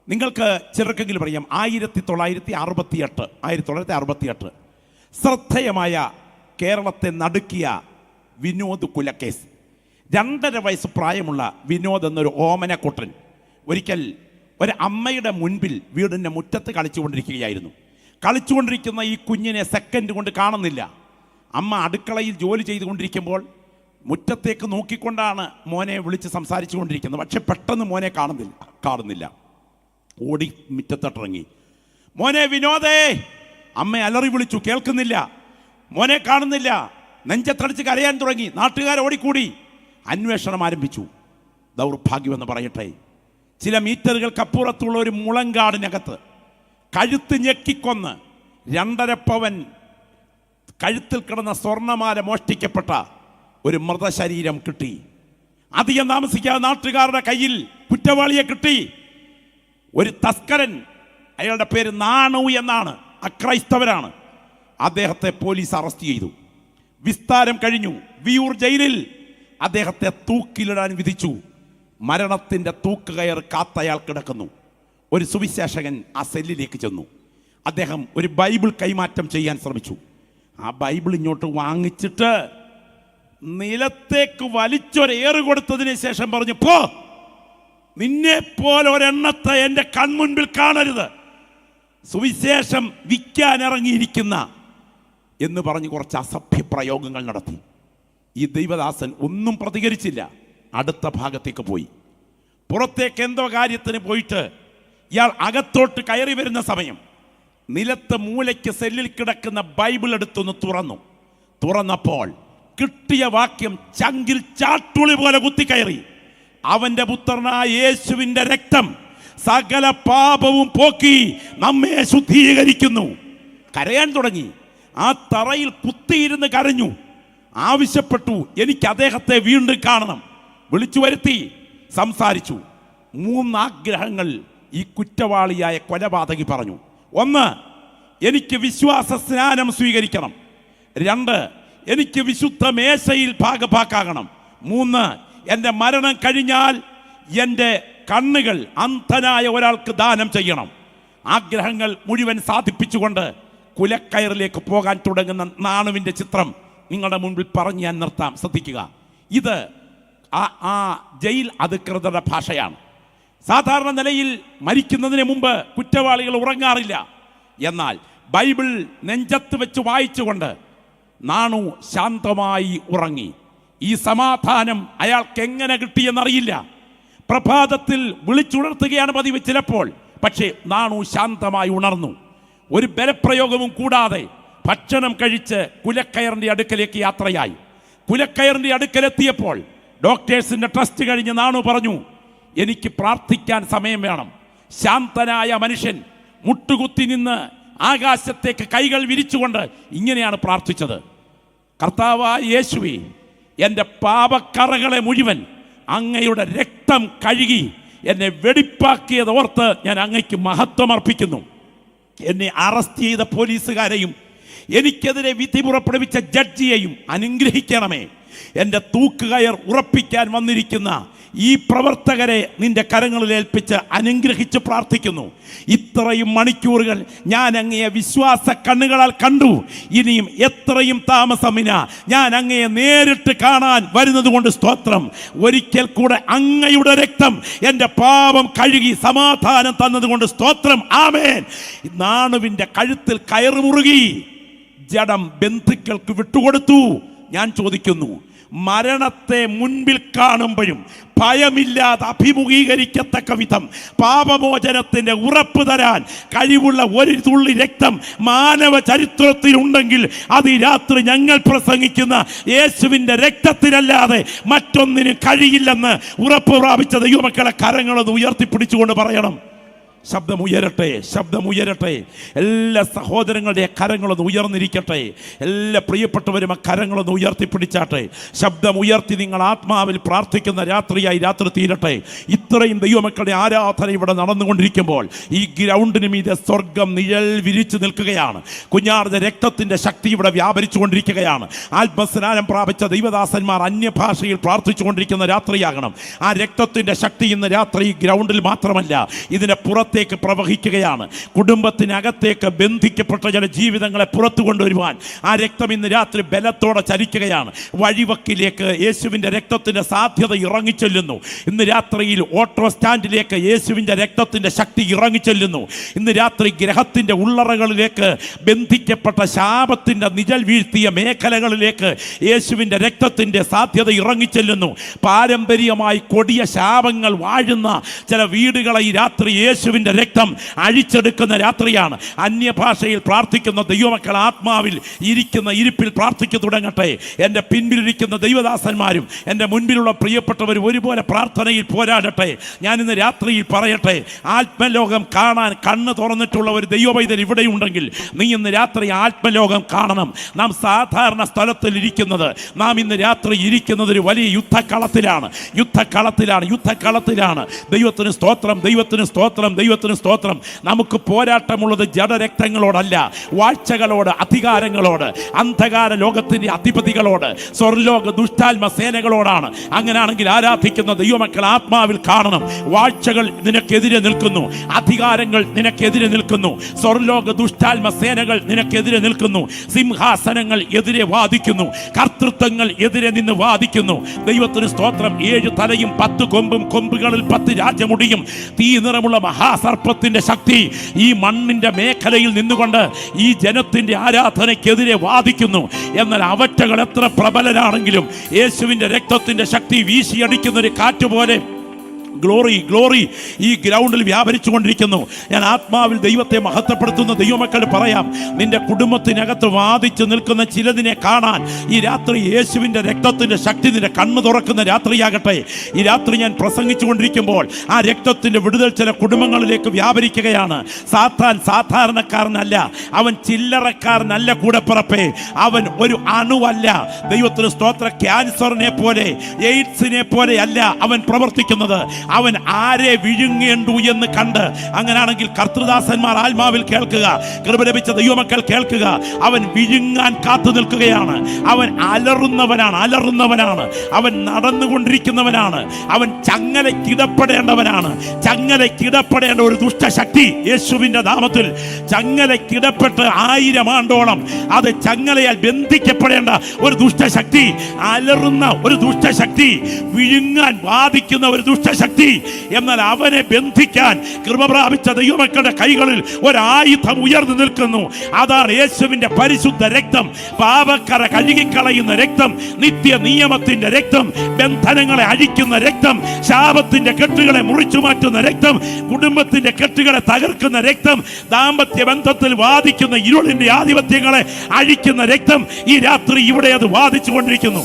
നിങ്ങൾക്ക് ചിലർക്കെങ്കിലും അറിയാം, 1968 ശ്രദ്ധേയമായ കേരളത്തെ നടുക്കിയ വിനോദ് കുലക്കേസ്. 2.5 വയസ്സ് പ്രായമുള്ള വിനോദ് എന്നൊരു ഓമനക്കുട്ടൻ ഒരിക്കൽ ഒരു അമ്മയുടെ മുൻപിൽ വീടിൻ്റെ മുറ്റത്ത് കളിച്ചുകൊണ്ടിരിക്കുന്ന ഈ കുഞ്ഞിനെ സെക്കൻഡ് കൊണ്ട് കാണുന്നില്ല. അമ്മ അടുക്കളയിൽ ജോലി ചെയ്തുകൊണ്ടിരിക്കുമ്പോൾ മുറ്റത്തേക്ക് നോക്കിക്കൊണ്ടാണ് മോനെ വിളിച്ച് സംസാരിച്ചു കൊണ്ടിരിക്കുന്നത്. പക്ഷെ പെട്ടെന്ന് മോനെ കാണുന്നില്ല. ഓടി മുറ്റത്തിറങ്ങി, മോനെ വിനോദേ. അമ്മ അലറി വിളിച്ചു, കേൾക്കുന്നില്ല. മോനെ കാണുന്നില്ല. നെഞ്ചത്തടിച്ച് കരയാൻ തുടങ്ങി. നാട്ടുകാർ ഓടിക്കൂടി അന്വേഷണം ആരംഭിച്ചു. ദൗർഭാഗ്യമെന്ന് പറയട്ടെ, ചില മീറ്ററുകൾക്കപ്പുറത്തുള്ള ഒരു മുളങ്കാടിനകത്ത് കഴുത്ത് ഞെക്കിക്കൊന്ന് 2.5 പവൻ കഴുത്തിൽ കിടന്ന സ്വർണ്ണമാല മോഷ്ടിക്കപ്പെട്ട ഒരു മൃതശരീരം കിട്ടി. അധികം താമസിക്കാതെ നാട്ടുകാരുടെ കയ്യിൽ കുറ്റവാളിയെ കിട്ടി. ഒരു തസ്കരൻ, അയാളുടെ പേര് നാണു എന്നാണ്, അക്രൈസ്തവരാണ്. അദ്ദേഹത്തെ പോലീസ് അറസ്റ്റ് ചെയ്തു. വിസ്താരം കഴിഞ്ഞു. വിയൂർ ജയിലിൽ അദ്ദേഹത്തെ തൂക്കിലിടാൻ വിധിച്ചു. മരണത്തിൻ്റെ തൂക്കുകയർ കാത്തയാൾ കിടക്കുന്നു. ഒരു സുവിശേഷകൻ ആ സെല്ലിലേക്ക് ചെന്നു. അദ്ദേഹം ഒരു ബൈബിൾ കൈമാറ്റം ചെയ്യാൻ ശ്രമിച്ചു. ആ ബൈബിൾ ഇങ്ങോട്ട് വാങ്ങിച്ചിട്ട് നിലത്തേക്ക് വലിച്ചൊരേറ് കൊടുത്തതിന് ശേഷം പറഞ്ഞു, പോ, നിന്നെ പോലെ ഒരെണ്ണത്തെ എൻ്റെ കൺമുൻപിൽ കാണരുത്, സുവിശേഷം വിൽക്കാൻ ഇറങ്ങിയിരിക്കുന്ന എന്ന് പറഞ്ഞ് കുറച്ച് അസഭ്യ പ്രയോഗങ്ങൾ നടത്തി. ഈ ദൈവദാസൻ ഒന്നും പ്രതികരിച്ചില്ല. അടുത്ത ഭാഗത്തേക്ക് പോയി. പുറത്തേക്ക് എന്തോ കാര്യത്തിന് പോയിട്ട് ഇയാൾ അകത്തോട്ട് കയറി വരുന്ന സമയം നിലത്ത് മൂലയ്ക്ക് സെല്ലിൽ കിടക്കുന്ന ബൈബിൾ എടുത്തൊന്ന് തുറന്നപ്പോൾ കിട്ടിയ വാക്യം ചങ്കിൽ ചാട്ടുളി പോലെ കുത്തിക്കയറി. അവന്റെ പുത്രനായ യേശുവിന്റെ രക്തം സകല പാപവും പോക്കി നമ്മെ ശുദ്ധീകരിക്കുന്നു. കരയാൻ തുടങ്ങി. ആ തറയിൽ കുത്തിയിരുന്ന് കരഞ്ഞു. ആവശ്യപ്പെട്ടു, എനിക്ക് അദ്ദേഹത്തെ വീണ്ടും കാണണം. വിളിച്ചു വരുത്തി, സംസാരിച്ചു. 3 ആഗ്രഹങ്ങൾ ഈ കുറ്റവാളിയായ കൊലപാതകി പറഞ്ഞു. 1, എനിക്ക് വിശ്വാസ സ്നാനം സ്വീകരിക്കണം. 2, എനിക്ക് വിശുദ്ധ മേശയിൽ ഭാഗഭാക്കാകണം. 3, എൻ്റെ മരണം കഴിഞ്ഞാൽ എൻ്റെ കണ്ണുകൾ അന്ധനായ ഒരാൾക്ക് ദാനം ചെയ്യണം. ആഗ്രഹങ്ങൾ മുഴുവൻ സാധിപ്പിച്ചുകൊണ്ട് കുലക്കയറിലേക്ക് പോകാൻ തുടങ്ങുന്ന നാണുവിൻ്റെ ചിത്രം നിങ്ങളുടെ മുൻപിൽ പറഞ്ഞ് ഞാൻ നിർത്താം. ശ്രദ്ധിക്കുക, ഇത് ആ ജയിൽ അധികൃതരുടെ ഭാഷയാണ്. സാധാരണ നിലയിൽ മരിക്കുന്നതിന് മുമ്പ് കുറ്റവാളികൾ ഉറങ്ങാറില്ല. എന്നാൽ ബൈബിൾ നെഞ്ചത്ത് വെച്ച് വായിച്ചുകൊണ്ട് നാണു ശാന്തമായി ഉറങ്ങി. ഈ സമാധാനം അയാൾക്ക് എങ്ങനെ കിട്ടിയെന്നറിയില്ല. പ്രഭാതത്തിൽ വിളിച്ചുണർത്തുകയാണ് പതിവ് ചിലപ്പോൾ. പക്ഷേ നാണു ശാന്തമായി ഉണർന്നു. ഒരു ബലപ്രയോഗവും കൂടാതെ ഭക്ഷണം കഴിച്ച് കുലക്കയറിൻ്റെ അടുക്കലേക്ക് യാത്രയായി. കുലക്കയറിൻ്റെ അടുക്കലെത്തിയപ്പോൾ ഡോക്ടേഴ്സിൻ്റെ ടെസ്റ്റ് കഴിഞ്ഞ് നാണു പറഞ്ഞു, എനിക്ക് പ്രാർത്ഥിക്കാൻ സമയം വേണം. ശാന്തനായ മനുഷ്യൻ മുട്ടുകുത്തി നിന്ന് ആകാശത്തേക്ക് കൈകൾ വിരിച്ചുകൊണ്ട് ഇങ്ങനെയാണ് പ്രാർത്ഥിച്ചത്: കർത്താവായ യേശുവേ, എൻ്റെ പാപക്കറകളെ മുഴുവൻ അങ്ങയുടെ രക്തം കഴുകി എന്നെ വെടിപ്പാക്കിയത് ഓർത്ത് ഞാൻ അങ്ങയ്ക്ക് മഹത്വം അർപ്പിക്കുന്നു. എന്നെ അറസ്റ്റ് ചെയ്ത പോലീസുകാരെയും എനിക്കെതിരെ വിധി പുറപ്പെടുവിച്ച ജഡ്ജിയെയും അനുഗ്രഹിക്കണമേ. എൻ്റെ തൂക്കുകയർ ഉറപ്പിക്കാൻ വന്നിരിക്കുന്ന ഈ പ്രവർത്തകരെ നിന്റെ കരങ്ങളിൽ ഏൽപ്പിച്ച് അനുഗ്രഹിച്ച് പ്രാർത്ഥിക്കുന്നു. ഇത്രയും മണിക്കൂറുകൾ ഞാൻ അങ്ങയെ വിശ്വാസ കണ്ണുകളാൽ കണ്ടു. ഇനിയും എത്രയും താമസമില്ല, ഞാൻ അങ്ങയെ നേരിട്ട് കാണാൻ വരുന്നത് കൊണ്ട് സ്തോത്രം. ഒരിക്കൽ കൂടെ അങ്ങയുടെ രക്തം എൻ്റെ പാപം കഴുകി സമാധാനം തന്നതുകൊണ്ട് സ്തോത്രം. ആമേൻ. നാണുവിൻ്റെ കഴുത്തിൽ കയറ് മുറുകി. ജഡം ബന്ധുക്കൾക്ക് വിട്ടുകൊടുത്തു. ഞാൻ ചോദിക്കുന്നു, മരണത്തെ മുൻപിൽ കാണുമ്പോഴും ഭയമില്ലാതെ അഭിമുഖീകരിക്കത്തക്ക വിധം പാപമോചനത്തിൻ്റെ ഉറപ്പ് തരാൻ കഴിവുള്ള ഒരു തുള്ളി രക്തം മാനവ ചരിത്രത്തിലുണ്ടെങ്കിൽ അത് ഈ രാത്രി ഞങ്ങൾ പ്രസംഗിക്കുന്ന യേശുവിൻ്റെ രക്തത്തിനല്ലാതെ മറ്റൊന്നിനും കഴിയില്ലെന്ന് ഉറപ്പ് പ്രാപിച്ച ദൈവമക്കളെ കരങ്ങളൊന്ന് ഉയർത്തിപ്പിടിച്ചുകൊണ്ട് പറയണം. ശബ്ദമുയരട്ടെ, ശബ്ദമുയരട്ടെ. എല്ലാ സഹോദരങ്ങളുടെ കരങ്ങളൊന്ന് ഉയർന്നിരിക്കട്ടെ. എല്ലാ പ്രിയപ്പെട്ടവരും ആ കരങ്ങളൊന്ന് ഉയർത്തിപ്പിടിച്ചാട്ടെ. ശബ്ദമുയർത്തി നിങ്ങൾ ആത്മാവിൽ പ്രാർത്ഥിക്കുന്ന രാത്രിയായി രാത്രി തീരട്ടെ. ഇത്രയും ദൈവമക്കളുടെ ആരാധന ഇവിടെ നടന്നുകൊണ്ടിരിക്കുമ്പോൾ ഈ ഗ്രൗണ്ടിന് മീതെ സ്വർഗം നിഴൽ വിരിച്ചു നിൽക്കുകയാണ്. കുഞ്ഞാടിന്റെ രക്തത്തിൻ്റെ ശക്തി ഇവിടെ വ്യാപരിച്ചു കൊണ്ടിരിക്കുകയാണ്. ആത്മസ്നാനം പ്രാപിച്ച ദൈവദാസന്മാർ അന്യഭാഷയിൽ പ്രാർത്ഥിച്ചു കൊണ്ടിരിക്കുന്ന രാത്രിയാകണം. ആ രക്തത്തിൻ്റെ ശക്തി ഇന്ന് രാത്രി ഈ ഗ്രൗണ്ടിൽ മാത്രമല്ല, ഇതിനെ പുറത്തേക്ക് പ്രവഹിക്കുകയാണ്. കുടുംബത്തിനകത്തേക്ക് ബന്ധിക്കപ്പെട്ട ചില ജീവിതങ്ങളെ പുറത്തു കൊണ്ടുവരുവാൻ ആ രക്തം ഇന്ന് രാത്രി ബലത്തോടെ ചലിക്കുകയാണ്. വഴിവക്കിലേക്ക് യേശുവിൻ്റെ രക്തത്തിൻ്റെ സാധ്യത ഇറങ്ങിച്ചെല്ലുന്നു. ഇന്ന് രാത്രിയിൽ ഓട്ടോ സ്റ്റാൻഡിലേക്ക് യേശുവിൻ്റെ രക്തത്തിൻ്റെ ശക്തി ഇറങ്ങിച്ചെല്ലുന്നു. ഇന്ന് രാത്രി ഗ്രഹത്തിൻ്റെ ഉള്ളറകളിലേക്ക് ബന്ധിക്കപ്പെട്ട ശാപത്തിൻ്റെ നിഴൽ വീഴ്ത്തിയ മേഖലകളിലേക്ക് യേശുവിൻ്റെ രക്തത്തിൻ്റെ സാധ്യത ഇറങ്ങിച്ചെല്ലുന്നു. പാരമ്പര്യമായി കൊടിയ ശാപങ്ങൾ വാഴുന്ന ചില വീടുകളെ ഈ രാത്രി യേശുവിൻ്റെ രക്തം അഴിച്ചെടുക്കുന്ന രാത്രിയാണ്. അന്യഭാഷയിൽ പ്രാർത്ഥിക്കുന്ന ദൈവമക്കൾ ആത്മാവിൽ ഇരിക്കുന്ന ഇരിപ്പിൽ പ്രാർത്ഥിച്ചു തുടങ്ങട്ടെ. എൻ്റെ പിൻപിലിരിക്കുന്ന ദൈവദാസന്മാരും എൻ്റെ മുൻപിലുള്ള പ്രിയപ്പെട്ടവരും ഒരുപോലെ പ്രാർത്ഥനയിൽ പോരാടട്ടെ. ഞാൻ ഇന്ന് രാത്രിയിൽ പറയട്ടെ, ആത്മലോകം കാണാൻ കണ്ണ് തുറന്നിട്ടുള്ള ഒരു ദൈവപൈതൽ ഇവിടെയുണ്ടെങ്കിൽ നീ ഇന്ന് രാത്രി ആത്മലോകം കാണണം. നാം സാധാരണ സ്ഥലത്തിൽ ഇരിക്കുന്നത്, നാം ഇന്ന് രാത്രി ഇരിക്കുന്നത് ഒരു വലിയ യുദ്ധക്കളത്തിലാണ്. ദൈവത്തിന് സ്തോത്രം, ദൈവത്തിന് സ്തോത്രം, ദൈവത്തിന് സ്തോത്രം. നമുക്ക് പോരാട്ടമുള്ളത് ജഡരക്തങ്ങളോടല്ല, വാഴ്ചകളോട്, അധികാരങ്ങളോട്, അന്ധകാര ലോകത്തിൻ്റെ അധിപതികളോട്, സ്വർലോക ദുഷ്ടാത്മ സേനകളോടാണ്. അങ്ങനെയാണെങ്കിൽ ആരാധിക്കുന്ന ദൈവമക്കൾ ആത്മാവിൽ കാണണം. വാഴ്ചകൾ നിനക്കെതിരെ നിൽക്കുന്നു, അധികാരങ്ങൾ നിനക്കെതിരെ നിൽക്കുന്നു, സ്വർലോക ദുഷ്ടാത്മ സേനകൾ നിനക്കെതിരെ നിൽക്കുന്നു, സിംഹാസനങ്ങൾ എതിരെ വാദിക്കുന്നു, കർത്തൃത്വങ്ങൾ എതിരെ നിന്ന് വാദിക്കുന്നു. ദൈവത്തിന് സ്തോത്രം. 7 തലയും 10 കൊമ്പും, കൊമ്പുകളിൽ 10 രാജമുടിയും, തീ നിറമുള്ള മഹാസർപ്പത്തിന്റെ ശക്തി ഈ മണ്ണിന്റെ മേഖലയിൽ നിന്നുകൊണ്ട് ഈ ജനത്തിന്റെ ആരാധനയ്ക്കെതിരെ വാദിക്കുന്നു. എന്നാൽ അവറ്റകൾ എത്ര പ്രബലനാണെങ്കിലും യേശുവിന്റെ രക്തത്തിന്റെ ശക്തി വീശിയടിക്കുന്ന ഒരു കാറ്റുപോലെ ഗ്ലോറി ഗ്ലോറി ഈ ഗ്രൗണ്ടിൽ വ്യാപരിച്ചു കൊണ്ടിരിക്കുന്നു. ഞാൻ ആത്മാവിൽ ദൈവത്തെ മഹത്വപ്പെടുത്തുന്ന ദൈവമക്കൾ പറയാം, നിന്റെ കുടുംബത്തിനകത്ത് വാദിച്ചു നിൽക്കുന്ന ചിലതിനെ കാണാൻ ഈ രാത്രി യേശുവിൻ്റെ രക്തത്തിൻ്റെ ശക്തി നിന്റെ കണ്ണ് തുറക്കുന്ന രാത്രിയാകട്ടെ. ഈ രാത്രി ഞാൻ പ്രസംഗിച്ചു കൊണ്ടിരിക്കുമ്പോൾ ആ രക്തത്തിൻ്റെ വിടുതൽ ചില കുടുംബങ്ങളിലേക്ക് വ്യാപരിക്കുകയാണ്. സാത്താൻ സാധാരണക്കാരനല്ല, അവൻ ചില്ലറക്കാരനല്ല കൂടെപ്പിറപ്പേ, അവൻ ഒരു അണുവല്ല. ദൈവത്തിന് സ്തോത്ര. ക്യാൻസറിനെ പോലെ എയ്ഡ്സിനെ പോലെ അല്ല അവൻ പ്രവർത്തിക്കുന്നത്. അവൻ ആരെ വിഴുങ്ങേണ്ടു എന്ന് കണ്ട്, അങ്ങനാണെങ്കിൽ കർത്തൃദാസന്മാർ ആത്മാവിൽ കേൾക്കുക, കൃപ ലഭിച്ച ദൈവമക്കൾ കേൾക്കുക, അവൻ വിഴുങ്ങാൻ കാത്തു നിൽക്കുകയാണ്. അവൻ അലറുന്നവനാണ്, അവൻ നടന്നുകൊണ്ടിരിക്കുന്നവനാണ്, അവൻ ചങ്ങലക്കിടപ്പെടേണ്ടവനാണ്. ചങ്ങലക്കിടപ്പെടേണ്ട ഒരു ദുഷ്ടശക്തി യേശുവിൻ്റെ നാമത്തിൽ ചങ്ങലക്കിടപ്പെട്ട് 1000 ആണ്ടോളം അത് ചങ്ങലയാൽ ബന്ധിക്കപ്പെടേണ്ട ഒരു ദുഷ്ടശക്തി, അലറുന്ന ഒരു ദുഷ്ടശക്തി, വിഴുങ്ങാൻ വാദിക്കുന്ന ഒരു ദുഷ്ടശക്തി. എന്നാൽ അവനെ ബന്ധിക്കാൻ കൃപ പ്രാപിച്ച ദൈവമക്കളുടെ കൈകളിൽ ഒരായുധം ഉയർന്നു നിൽക്കുന്നു. അതാണ് യേശുവിന്റെ പരിശുദ്ധ രക്തം, പാപക്കറ കഴുകിക്കളയുന്ന രക്തം, നിത്യ നിയമത്തിന്റെ രക്തം, ബന്ധനങ്ങളെ അഴിക്കുന്ന രക്തം, ശാപത്തിന്റെ കെട്ടുകളെ മുറിച്ചു മാറ്റുന്ന രക്തം, കുടുംബത്തിന്റെ കെട്ടുകളെ തകർക്കുന്ന രക്തം, ദാമ്പത്യ ബന്ധത്തിൽ വാദിക്കുന്ന ഇരുളിന്റെ ആധിപത്യങ്ങളെ അഴിക്കുന്ന രക്തം. ഈ രാത്രി ഇവിടെ അത് വാദിച്ചു കൊണ്ടിരിക്കുന്നു.